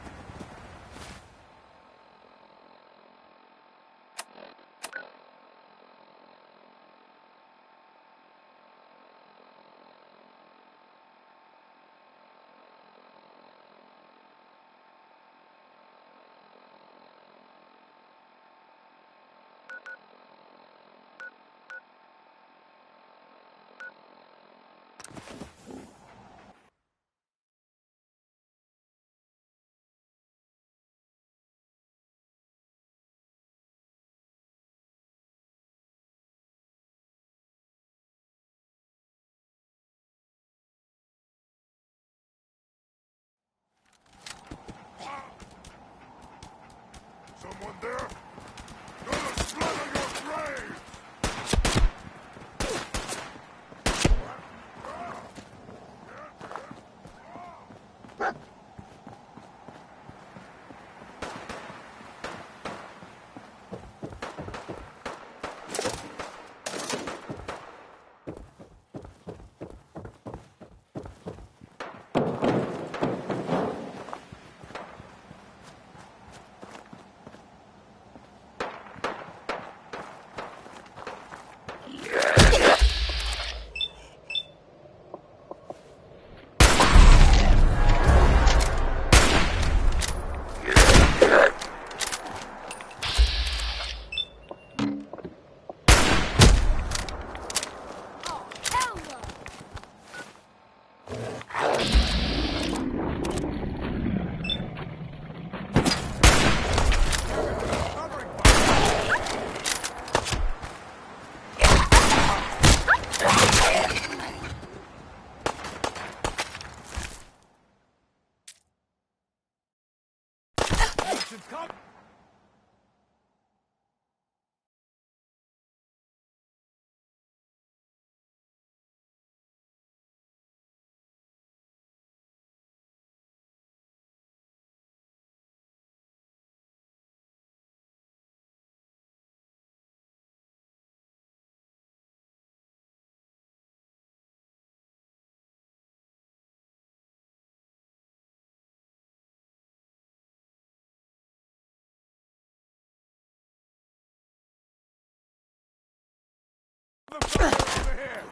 [SPEAKER 3] motherfucker over here!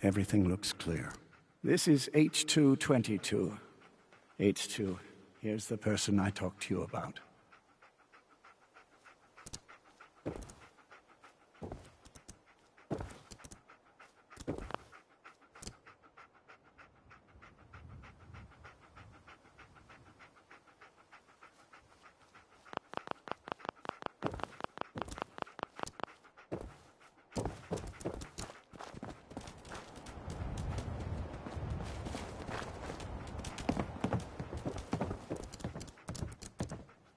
[SPEAKER 14] Everything looks clear. This is H222. H2, here's the person I talked to you about.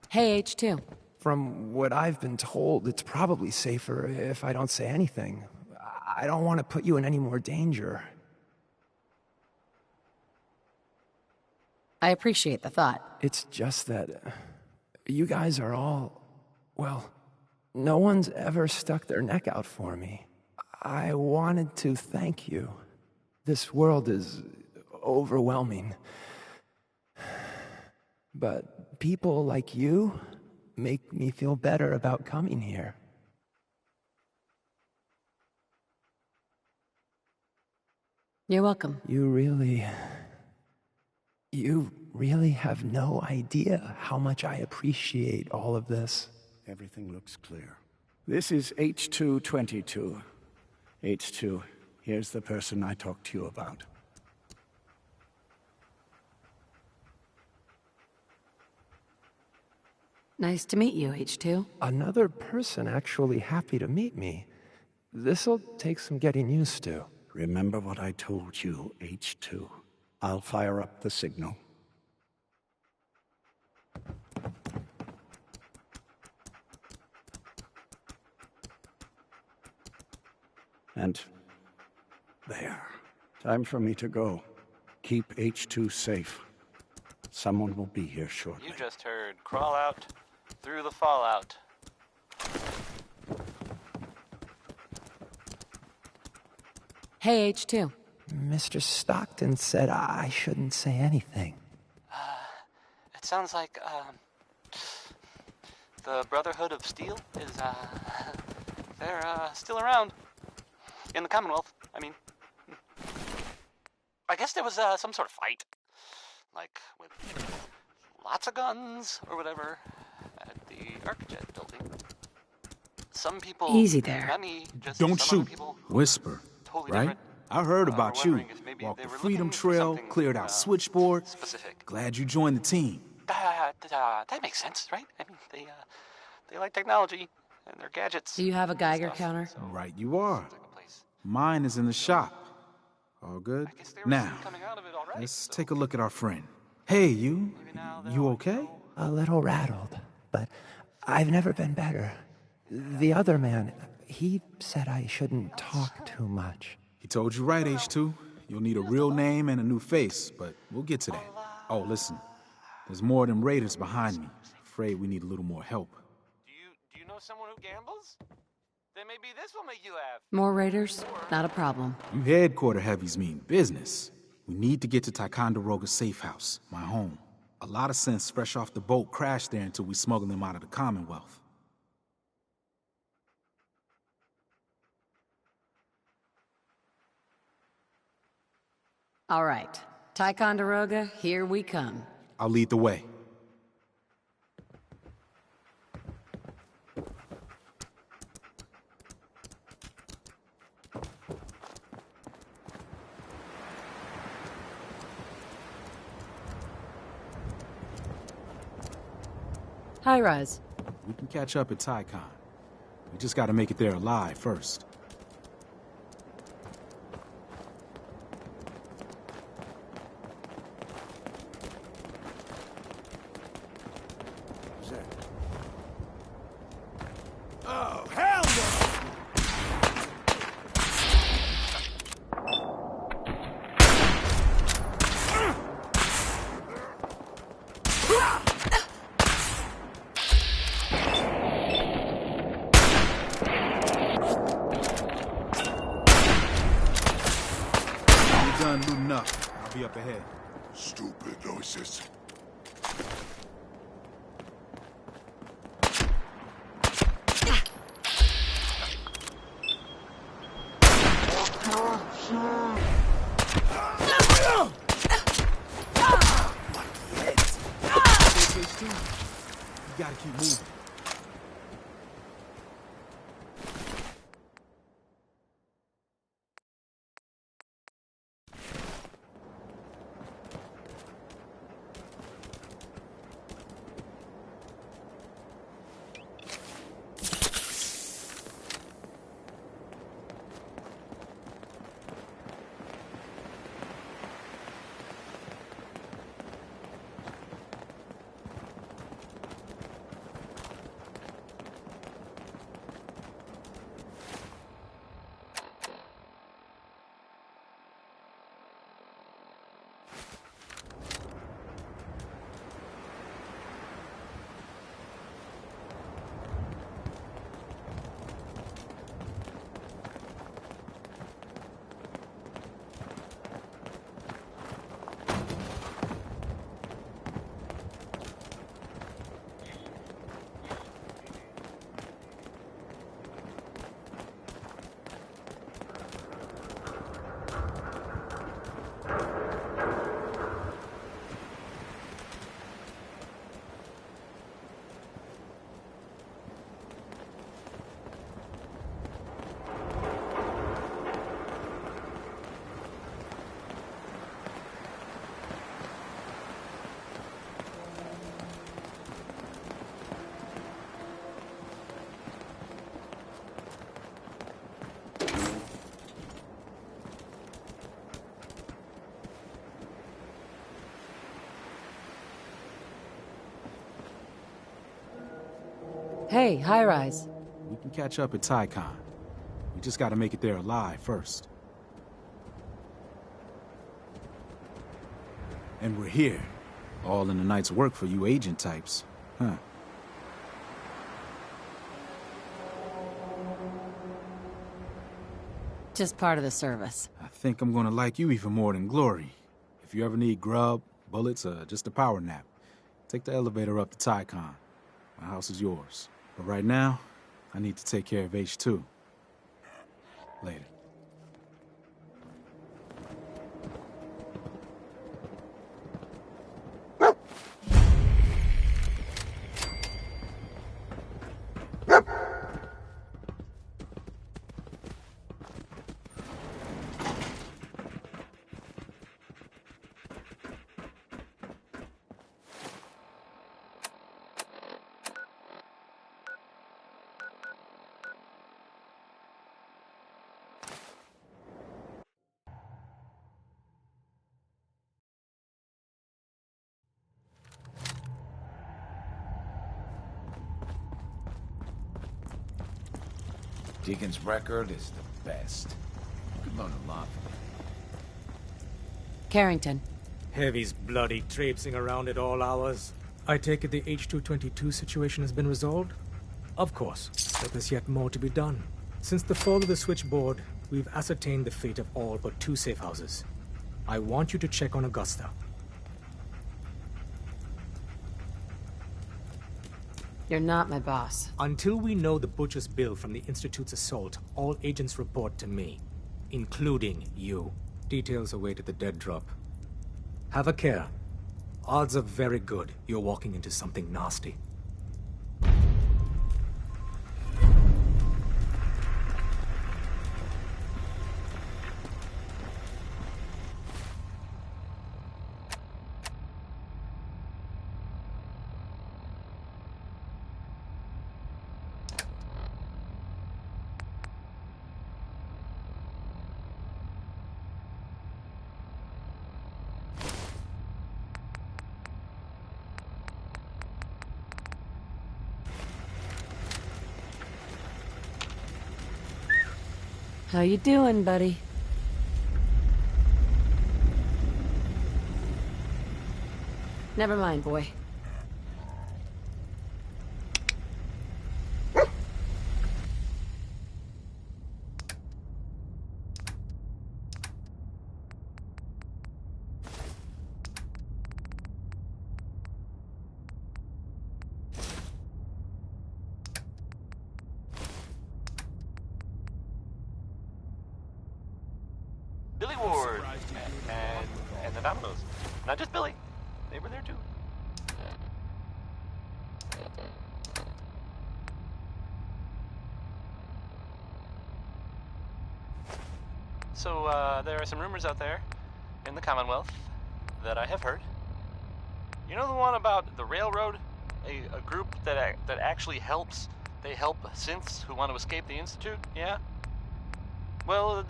[SPEAKER 2] Hey, H2.
[SPEAKER 1] From what I've been told, it's probably safer if I don't say anything. I don't want to put you in any more danger.
[SPEAKER 2] I appreciate the thought.
[SPEAKER 1] It's just that you guys are all, well, no one's ever stuck their neck out for me. I wanted to thank you. This world is overwhelming. But people like you make me feel better about coming here.
[SPEAKER 2] You're welcome.
[SPEAKER 1] You really have no idea how much I appreciate all of this.
[SPEAKER 14] Everything looks clear. This is H222. H2, here's the person I talked to you about.
[SPEAKER 2] Nice to meet you, H2.
[SPEAKER 1] Another person actually happy to meet me. This'll take some getting used to.
[SPEAKER 14] Remember what I told you, H2. I'll fire up the signal. And there. Time for me to go. Keep H2 safe. Someone will be here shortly.
[SPEAKER 4] You just heard crawl out through the fallout.
[SPEAKER 2] Hey, H2.
[SPEAKER 1] Mr. Stockton said I shouldn't say anything.
[SPEAKER 4] It sounds like, the Brotherhood of Steel is, they're, still around. In the Commonwealth, I mean. I guess there was, some sort of fight. Like, with lots of guns, or whatever, at the Arcjet building. some people...
[SPEAKER 2] Easy there.
[SPEAKER 4] Not me, just
[SPEAKER 19] Don't
[SPEAKER 4] some other
[SPEAKER 19] shoot.
[SPEAKER 4] people
[SPEAKER 19] Whisper,
[SPEAKER 4] totally
[SPEAKER 19] right?
[SPEAKER 4] different.
[SPEAKER 19] I heard about you.
[SPEAKER 4] Wondering if maybe
[SPEAKER 19] Walked
[SPEAKER 4] they
[SPEAKER 19] the
[SPEAKER 4] were
[SPEAKER 19] Freedom
[SPEAKER 4] looking for
[SPEAKER 19] Trail,
[SPEAKER 4] something,
[SPEAKER 19] cleared out Switchboard.
[SPEAKER 4] specific.
[SPEAKER 19] Glad you joined the team.
[SPEAKER 4] That makes sense, right? I mean, they like technology and their gadgets.
[SPEAKER 2] Do you have a Geiger counter?
[SPEAKER 19] Right you are. Mine is in the shop. All good? Now, let's take a look at our friend. Hey, you okay?
[SPEAKER 20] A little rattled, but I've never been better. The other man, he said I shouldn't talk too much.
[SPEAKER 19] He told you right, H2. You'll need a real name and a new face, but we'll get to that. Oh, listen. There's more of them raiders behind me. Afraid we need a little more help.
[SPEAKER 4] Do you know someone who gambles? Then maybe this will make you laugh.
[SPEAKER 2] More raiders? Not a problem.
[SPEAKER 19] You headquarter heavies mean business. We need to get to Ticonderoga's safe house, my home. A lot of sense fresh off the boat crashed there until we smuggled them out of the Commonwealth.
[SPEAKER 2] All right. Ticonderoga, here we come.
[SPEAKER 19] I'll lead the way.
[SPEAKER 2] High rise.
[SPEAKER 19] We can catch up at Tycon. We just gotta make it there alive first.
[SPEAKER 1] Oh, hell no!
[SPEAKER 19] We're done looting up. I'll be up ahead.
[SPEAKER 3] Stupid noises.
[SPEAKER 19] You gotta keep moving.
[SPEAKER 2] Hey, high rise.
[SPEAKER 19] We can catch up at Tycon. We just gotta make it there alive first. And we're here. All in the night's work for you agent types. Huh.
[SPEAKER 2] Just part of the service.
[SPEAKER 19] I think I'm gonna like you even more than Glory. If you ever need grub, bullets, or just a power nap, take the elevator up to Tycon. My house is yours. But right now, I need to take care of H2. Later.
[SPEAKER 10] Deacon's record is the best. You could learn a lot from it.
[SPEAKER 2] Carrington.
[SPEAKER 9] Heavy's bloody traipsing around at all hours. I take it the H-222 situation has been resolved? Of course, but there's yet more to be done. Since the fall of the switchboard, we've ascertained the fate of all but 2 safe houses. I want you to check on Augusta.
[SPEAKER 2] You're not my boss.
[SPEAKER 9] Until we know the butcher's bill from the Institute's assault, all agents report to me, including you. Details await at the dead drop. Have a care. Odds are very good you're walking into something nasty.
[SPEAKER 2] How you doing, buddy? Never mind, boy.
[SPEAKER 4] Billy Ward and the Dominoes. Not just Billy. They were there too. So, there are some rumors out there in the Commonwealth that I have heard. You know the one about the railroad? A group that actually helps. They help synths who want to escape the Institute? Yeah? Well,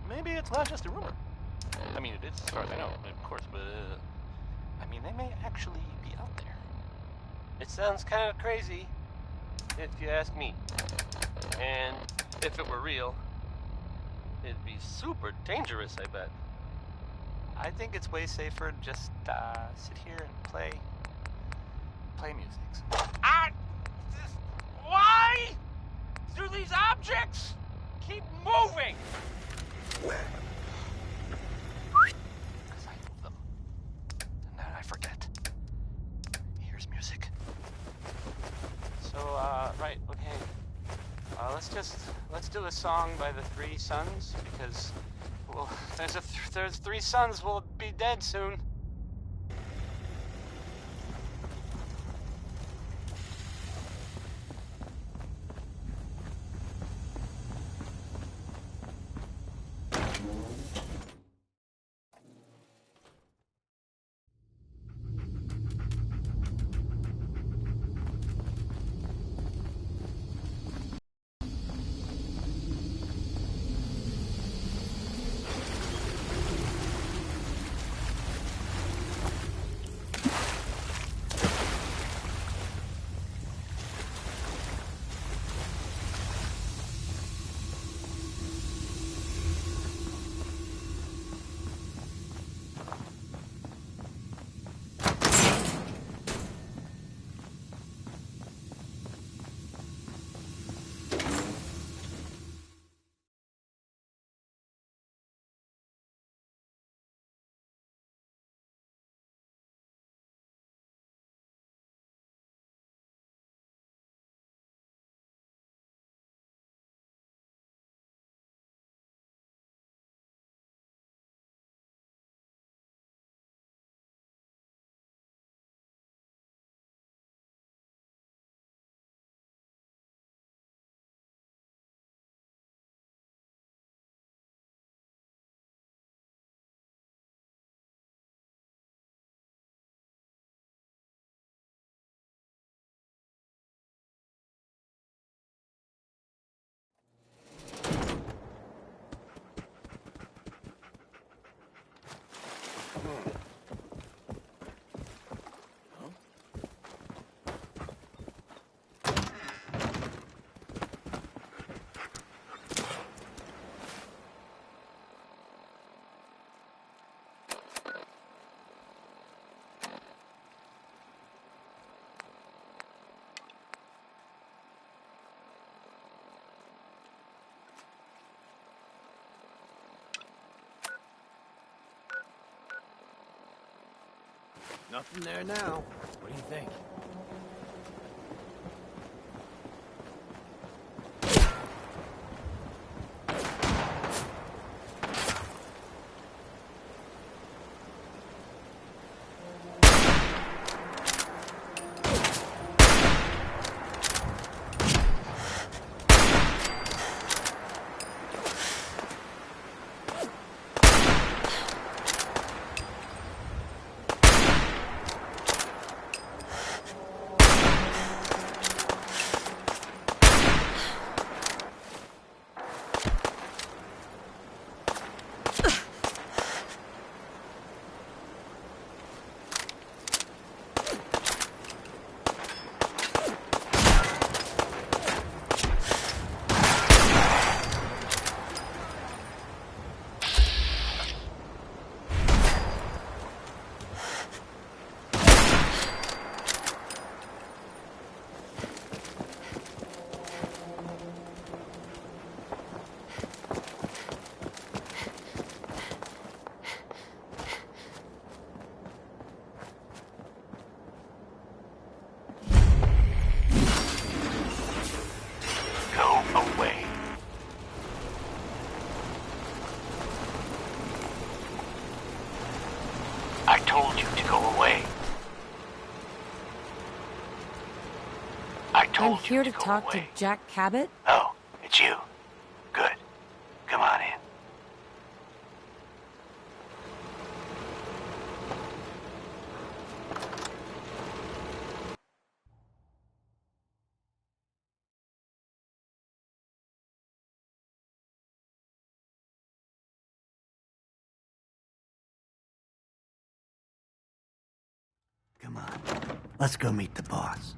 [SPEAKER 4] maybe it's not just a rumor. I mean, it is as far as I know, of course, but I mean, they may actually be out there. It sounds kind of crazy, if you ask me. And if it were real, it'd be super dangerous, I bet. I think it's way safer to just sit here and play music. Why do these objects keep moving? Because I move them. And then I forget. Here's music. So, right, okay. Let's do a song by the Three Sons, because, well, there's 3 sons will be dead soon.
[SPEAKER 10] Nothing there now. What do you think?
[SPEAKER 2] I'm here to talk to Jack Cabot.
[SPEAKER 15] Oh, it's you. Good. Come on in. Come on. Let's go meet the boss.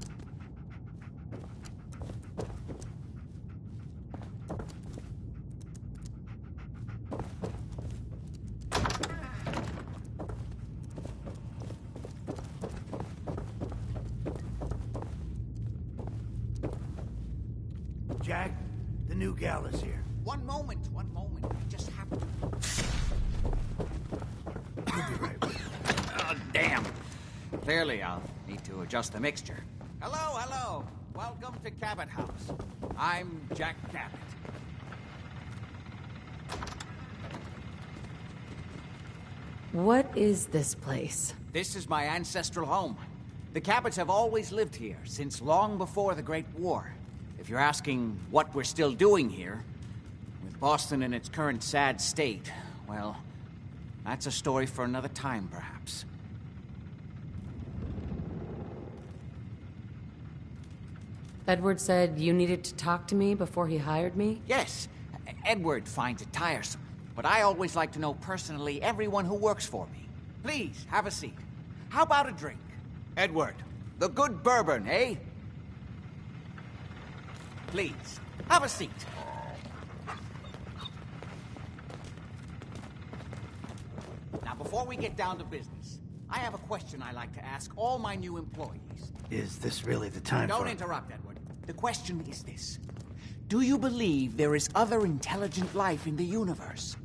[SPEAKER 15] Jack, the new gal is here.
[SPEAKER 21] One moment. I just have to... Oh, damn. Clearly, I'll need to adjust the mixture. Hello. Welcome to Cabot House. I'm Jack Cabot.
[SPEAKER 2] What is this place?
[SPEAKER 21] This is my ancestral home. The Cabots have always lived here, since long before the Great War. If you're asking what we're still doing here, with Boston in its current sad state, well, that's a story for another time, perhaps.
[SPEAKER 2] Edward said you needed to talk to me before he hired me?
[SPEAKER 21] Yes. Edward finds it tiresome, but I always like to know personally everyone who works for me. Please, have a seat. How about a drink? Edward, the good bourbon, eh? Please, have a seat. Now, before we get down to business, I have a question I like to ask all my new employees.
[SPEAKER 15] Is this really the time
[SPEAKER 21] Don't
[SPEAKER 15] for...
[SPEAKER 21] interrupt, Edward. The question is this. Do you believe there is other intelligent life in the universe?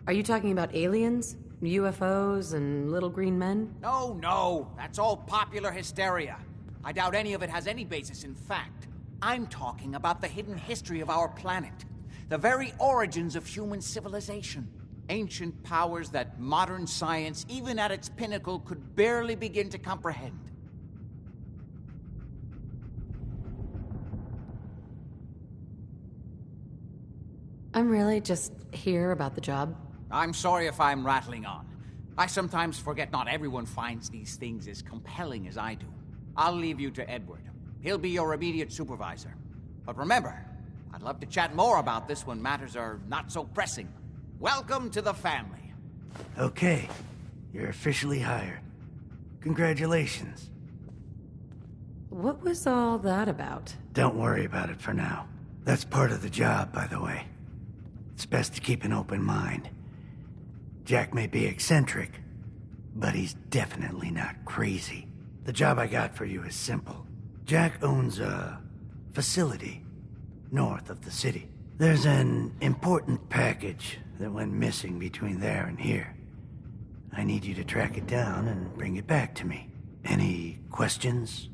[SPEAKER 2] Are you talking about aliens? UFOs and little green men?
[SPEAKER 21] No. That's all popular hysteria. I doubt any of it has any basis in fact. I'm talking about the hidden history of our planet. The very origins of human civilization. Ancient powers that modern science, even at its pinnacle, could barely begin to comprehend.
[SPEAKER 2] I'm really just here about the job.
[SPEAKER 21] I'm sorry if I'm rattling on. I sometimes forget not everyone finds these things as compelling as I do. I'll leave you to Edward. He'll be your immediate supervisor. But remember, I'd love to chat more about this when matters are not so pressing. Welcome to the family.
[SPEAKER 15] Okay, you're officially hired. Congratulations.
[SPEAKER 2] What was all that about?
[SPEAKER 15] Don't worry about it for now. That's part of the job, by the way. It's best to keep an open mind. Jack may be eccentric, but he's definitely not crazy. The job I got for you is simple. Jack owns a facility north of the city. There's an important package that went missing between there and here. I need you to track it down and bring it back to me. Any questions?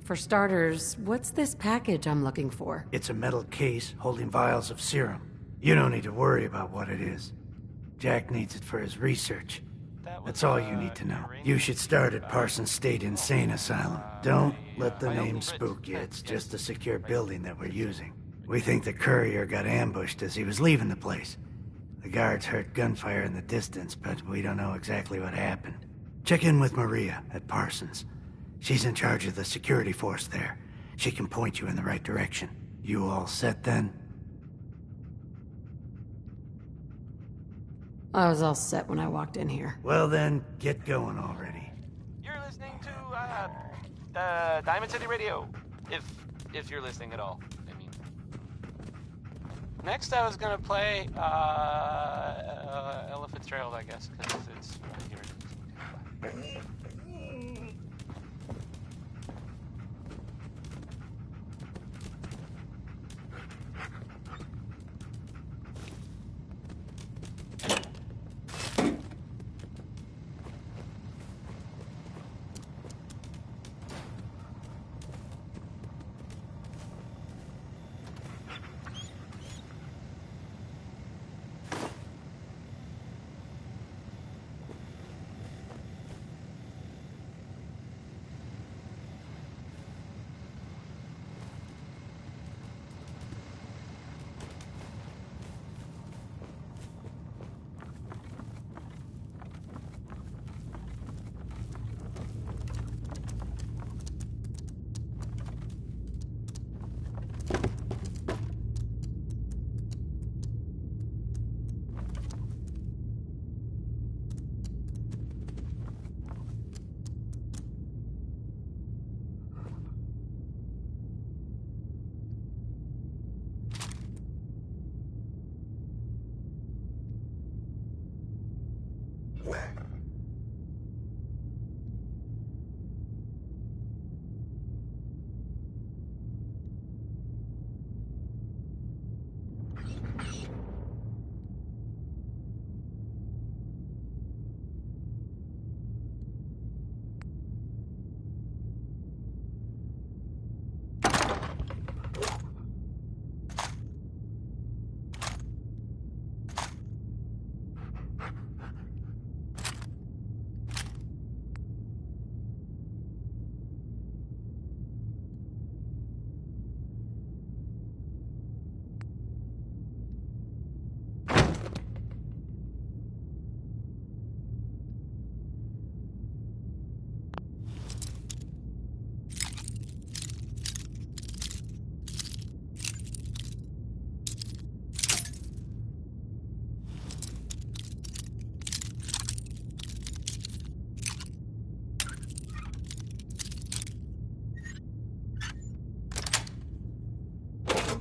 [SPEAKER 2] For starters, what's this package I'm looking for?
[SPEAKER 15] It's a metal case holding vials of serum. You don't need to worry about what it is. Jack needs it for his research. That's all you need to know. You should start at Parsons State Insane Asylum. Don't let the name spook you. It's just a secure building that we're using. We think the courier got ambushed as he was leaving the place. The guards heard gunfire in the distance, but we don't know exactly what happened. Check in with Maria at Parsons. She's in charge of the security force there. She can point you in the right direction. You all set then?
[SPEAKER 2] I was all set when I walked in here.
[SPEAKER 15] Well then, get going already.
[SPEAKER 4] You're listening to, Diamond City Radio. If you're listening at all, I mean. Next I was gonna play, Ella Fitzgerald, I guess, because it's right here.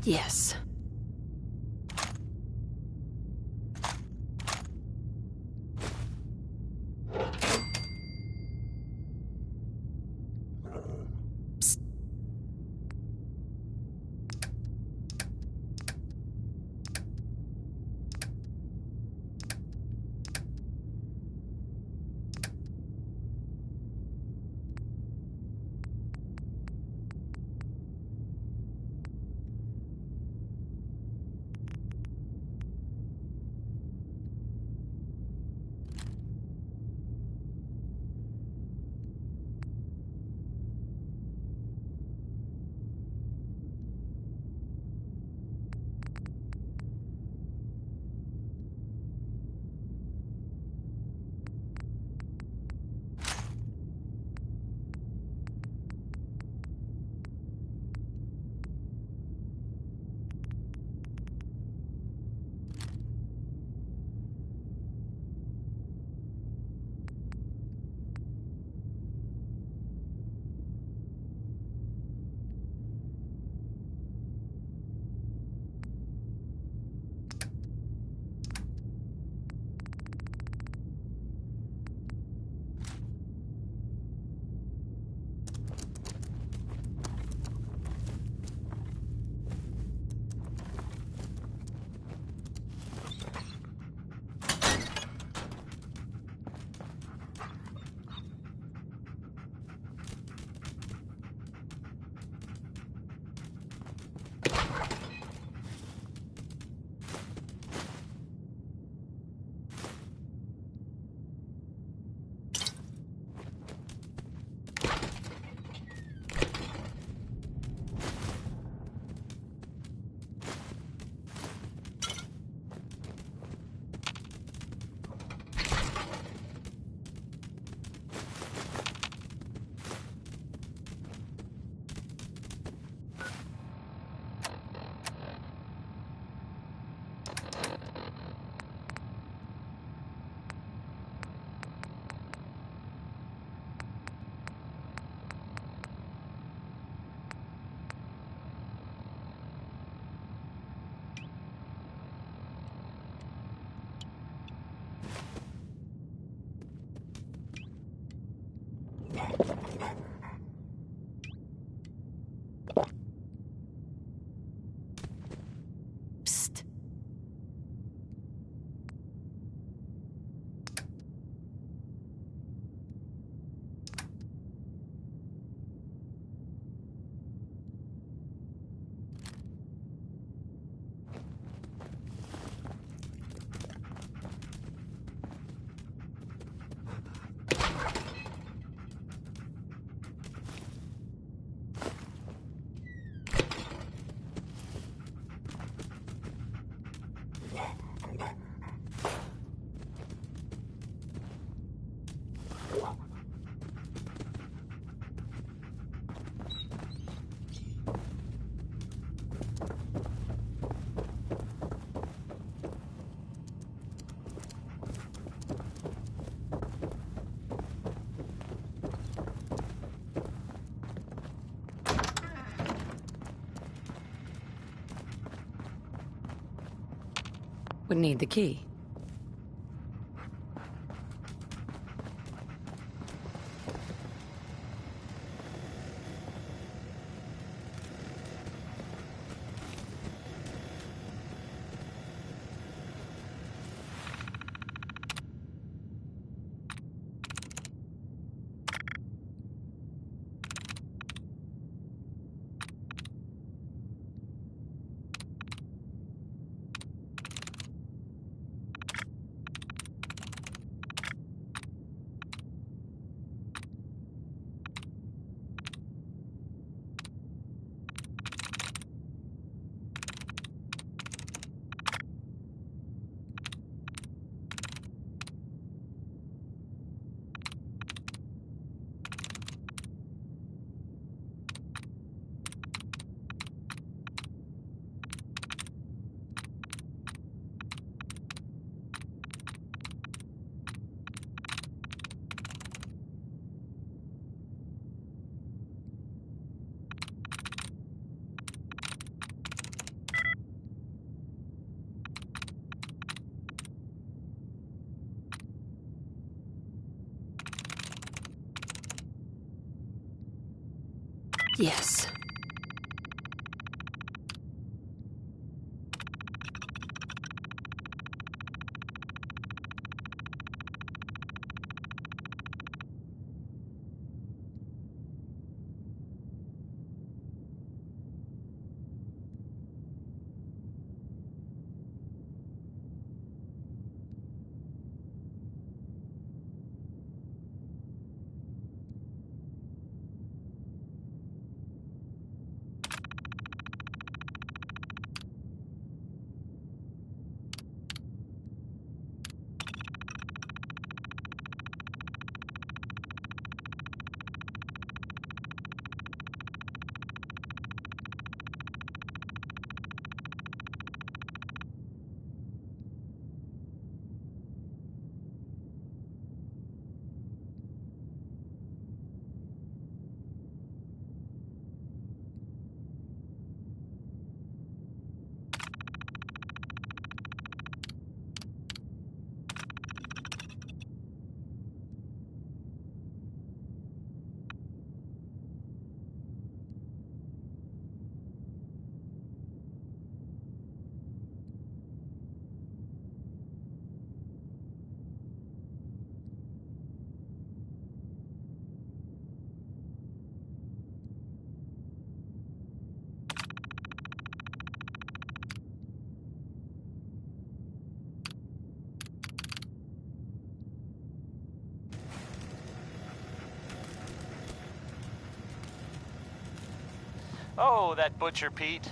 [SPEAKER 2] Yes. Psst. Would need the key. Yes.
[SPEAKER 4] Oh, that Butcher Pete.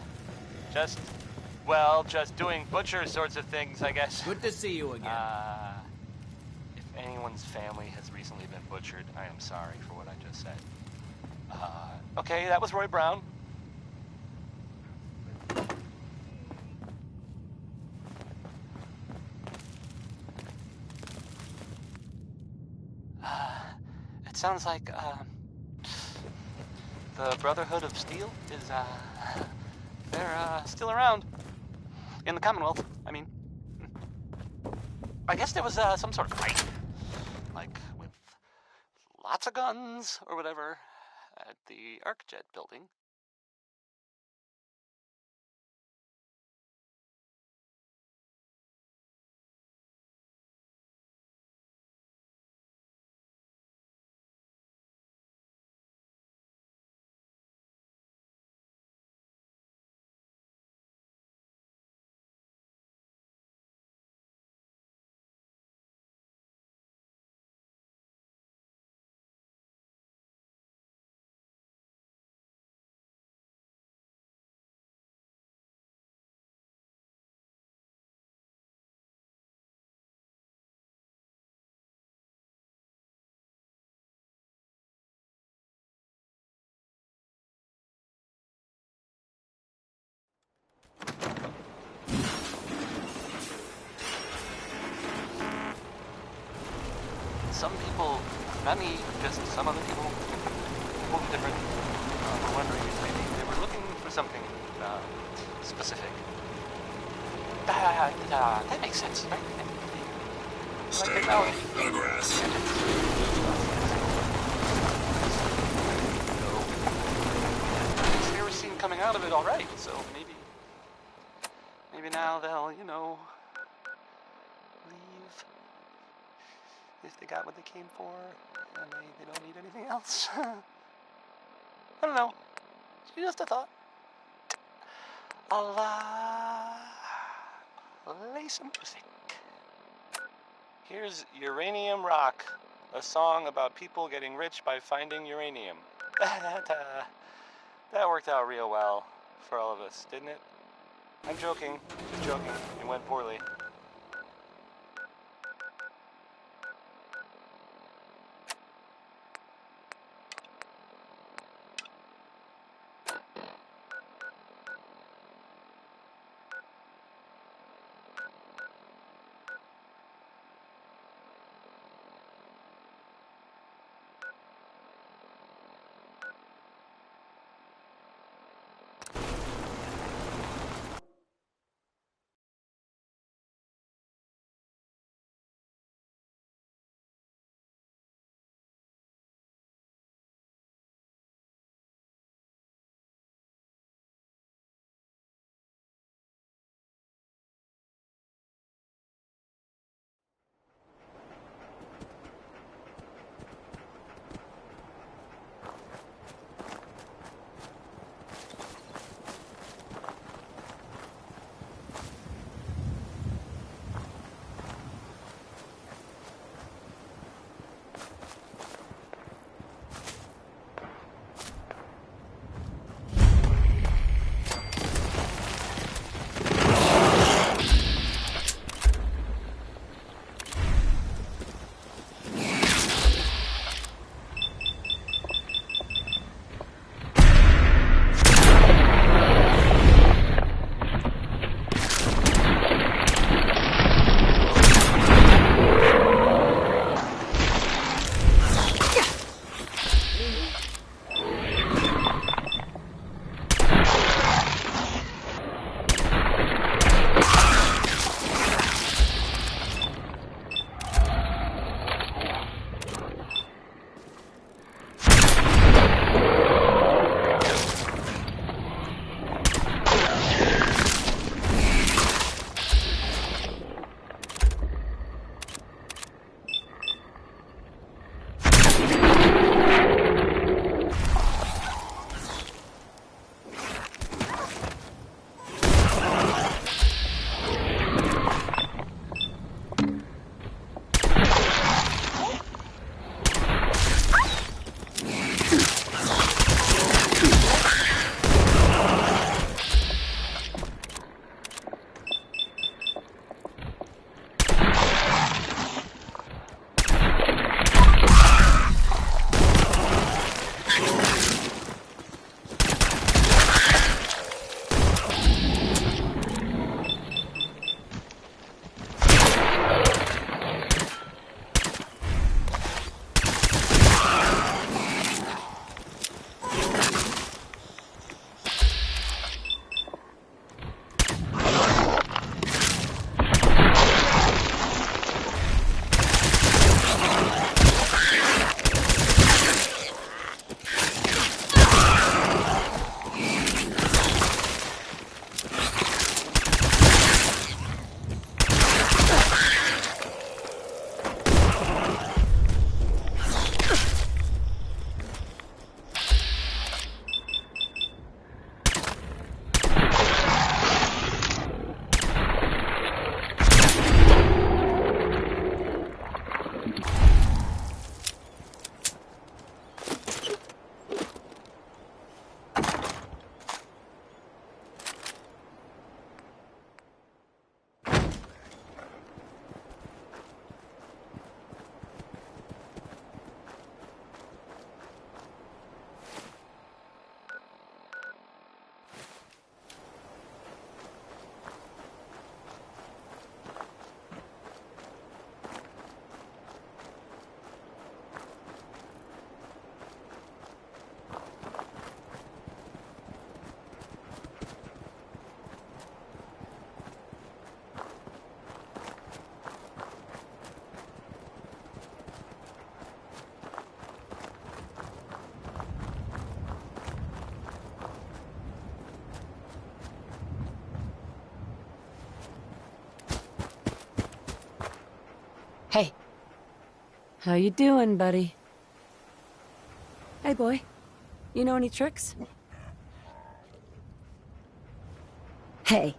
[SPEAKER 4] Just doing butcher sorts of things, I guess.
[SPEAKER 21] Good to see you again.
[SPEAKER 4] If anyone's family has recently been butchered, I am sorry for what I just said. Okay, that was Roy Brown. It sounds like, the Brotherhood of Steel is, they're, still around. In the Commonwealth, I mean. I guess there was, some sort of fight. Like, with lots of guns, or whatever, at the ArcJet building. Some people, not me, just some other people were different, were wondering if maybe they were looking for something specific. That makes sense, right?
[SPEAKER 3] Stand by, Douglas.
[SPEAKER 4] They were seen coming out of it all right, so maybe now they'll, you know, leave if they got what they came for and they don't need anything else. I don't know. It's just a thought. I'll play some music. Here's Uranium Rock, a song about people getting rich by finding uranium. That worked out real well for all of us, didn't it? I'm joking, just joking. It went poorly.
[SPEAKER 2] How you doing, buddy? Hey, boy. You know any tricks? Hey.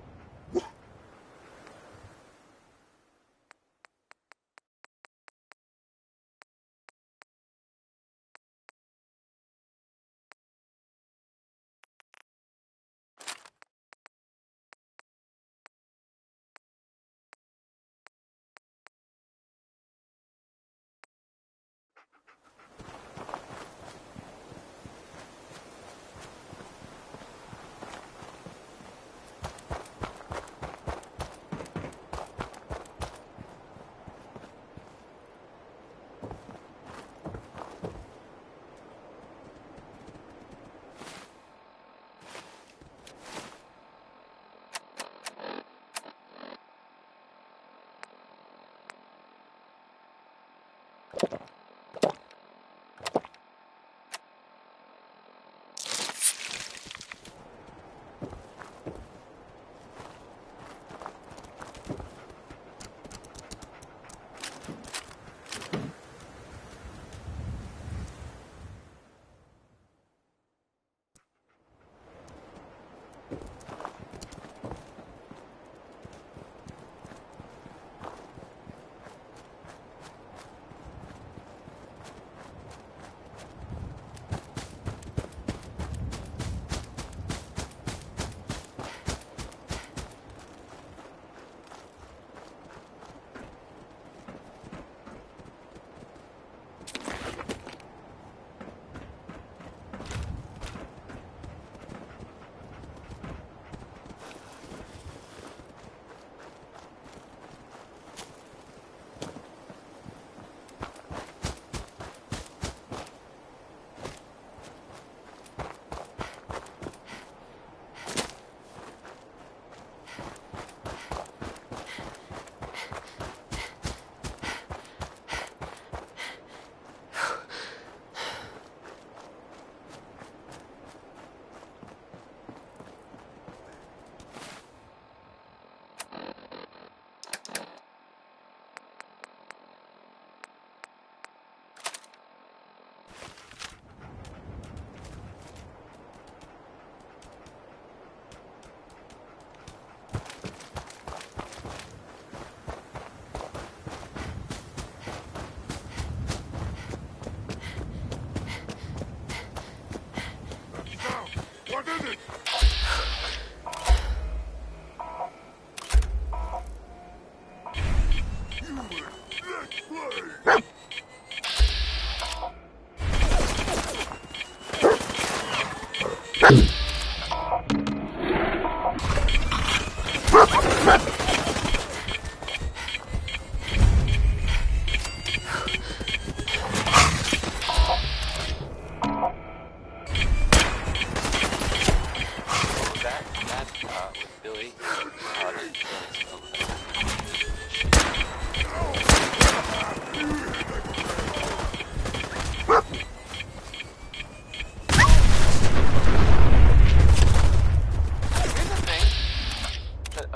[SPEAKER 3] What is it?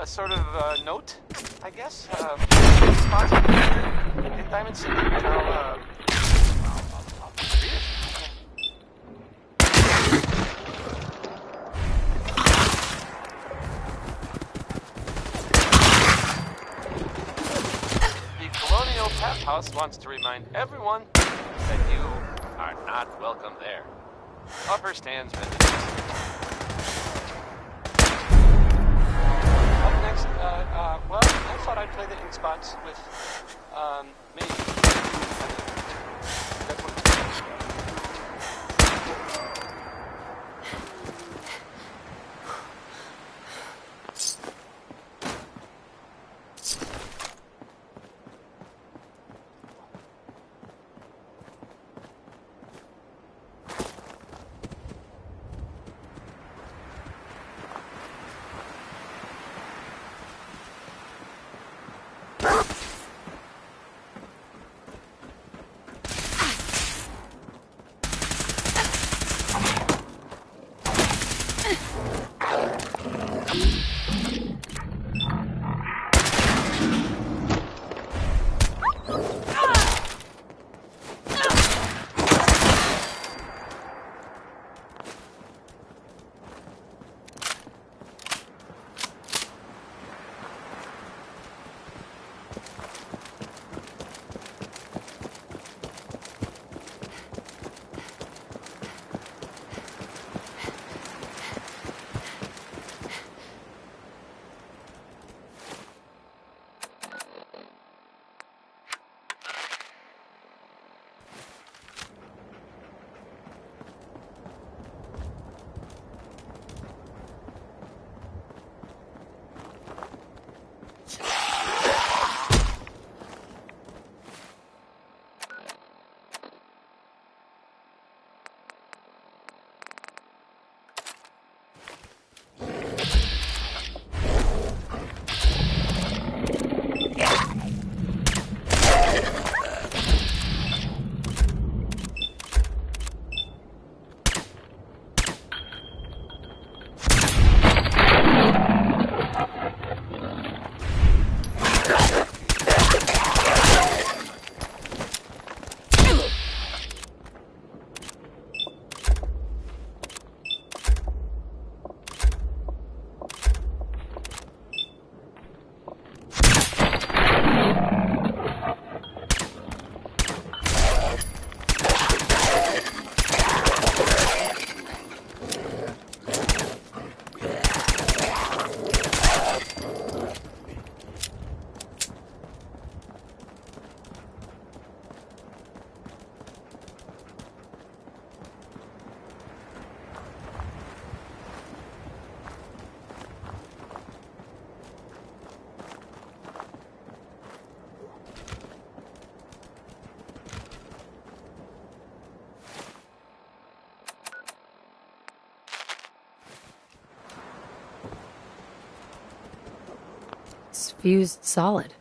[SPEAKER 4] Sort of note, I guess. Sponsor in Diamond City, and I'll read it. The Colonial Tap House wants to remind everyone that you are not welcome there. Upper Stands residents. Well, I thought I'd play the ink spots with, maybe.
[SPEAKER 2] It's fused solid.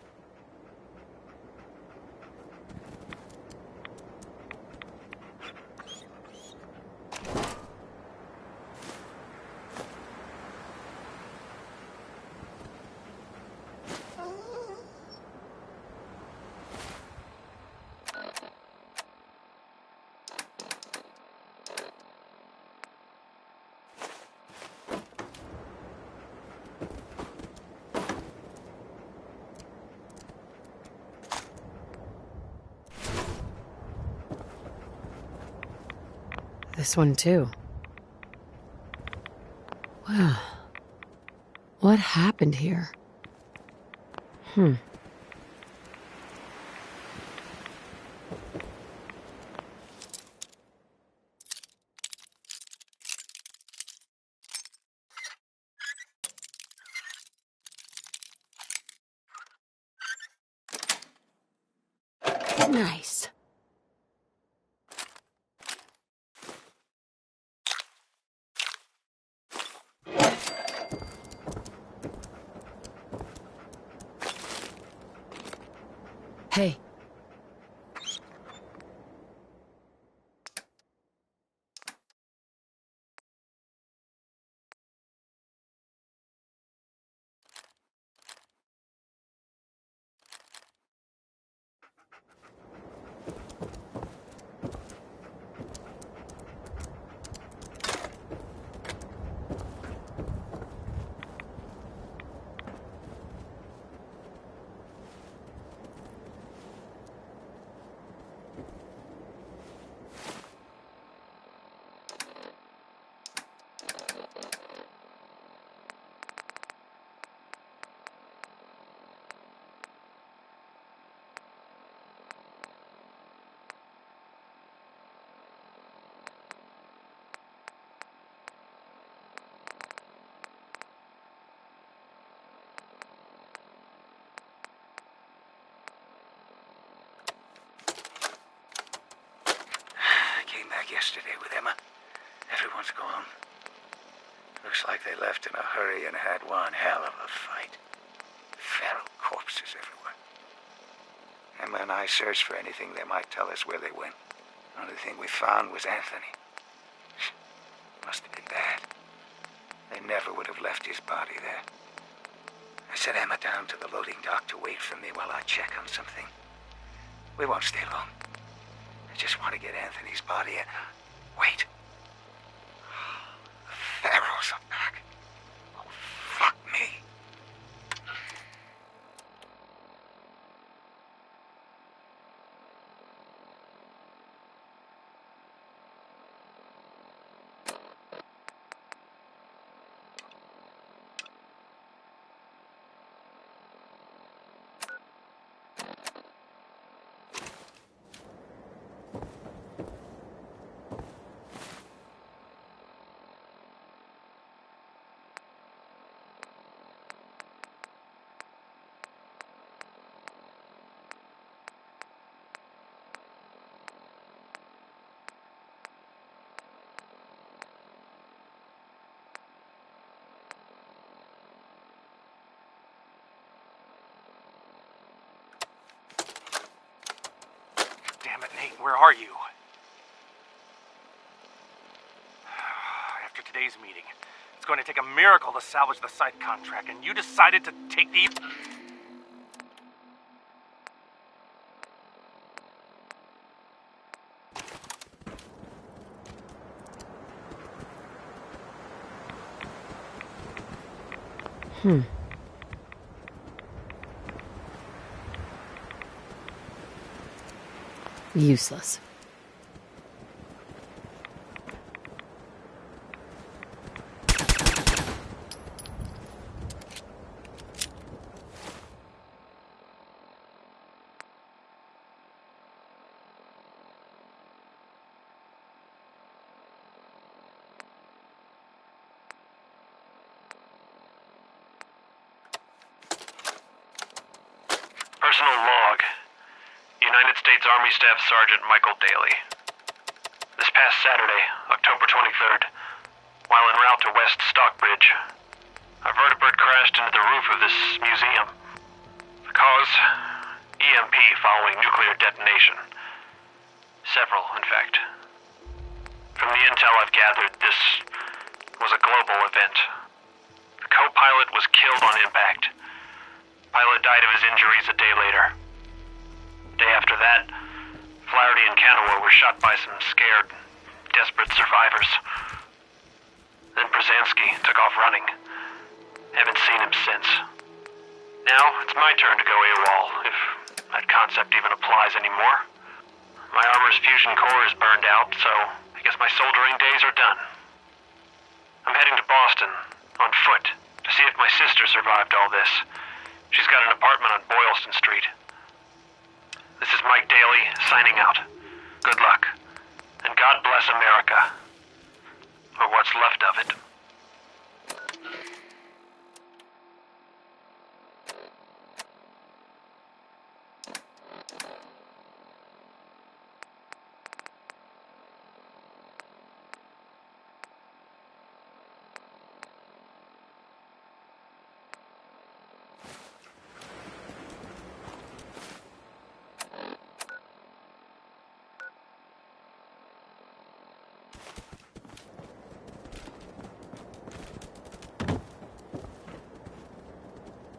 [SPEAKER 2] This one too. Wow. What happened here? Nice. Hey.
[SPEAKER 6] Yesterday with Emma. Everyone's gone. Looks like they left in a hurry and had one hell of a fight. Feral corpses everywhere. Emma and I searched for anything that might tell us where they went. The only thing we found was Anthony. Must have been bad. They never would have left his body there. I set Emma down to the loading dock to wait for me while I check on something. We won't stay long. I just want to get Anthony's body and... Wait. The Pharaohs are back. Oh, fuck me.
[SPEAKER 22] Damn it, Nate, where are you? After today's meeting, it's going to take a miracle to salvage the site contract, and you decided to take the...
[SPEAKER 2] Useless.
[SPEAKER 23] Personal log. United States Army Staff Sergeant Michael Daly. This past Saturday, October 23rd, while en route to West Stockbridge, a vertibird crashed into the roof of this museum. goes. EMP following nuclear detonation. Several, in fact. From the intel I've gathered, this was a global event. The co-pilot was killed on impact. Pilot died of his injuries a day later. Day after that, Flaherty and Canower were shot by some scared, desperate survivors. Then Brzezinski took off running. Haven't seen him since. Now, it's my turn to go AWOL, if that concept even applies anymore. My armor's fusion core is burned out, so I guess my soldering days are done. I'm heading to Boston, on foot, to see if my sister survived all this. She's got an apartment on Boylston Street. This is Mike Daly, signing out. Good luck. And God bless America. Or what's left of it.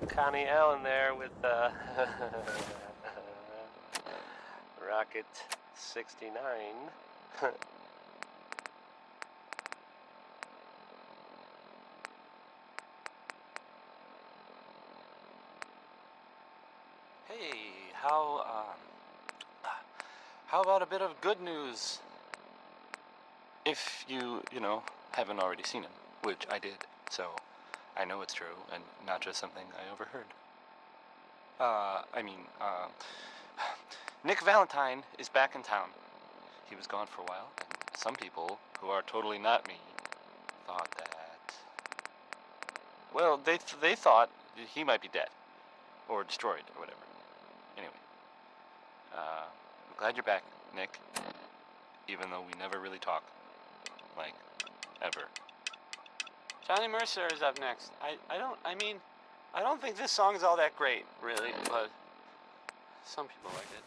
[SPEAKER 5] Connie Allen there with Rocket 69.
[SPEAKER 7] Hey, how about a bit of good news? If you haven't already seen him, which I did, so I know it's true, and not just something I overheard. Nick Valentine is back in town. He was gone for a while, and some people, who are totally not me, thought that... Well, they thought he might be dead, or destroyed, or whatever. Anyway, I'm glad you're back, Nick, even though we never really talk, like, ever.
[SPEAKER 5] Johnny Mercer is up next. I don't think this song is all that great, really, but some people like it.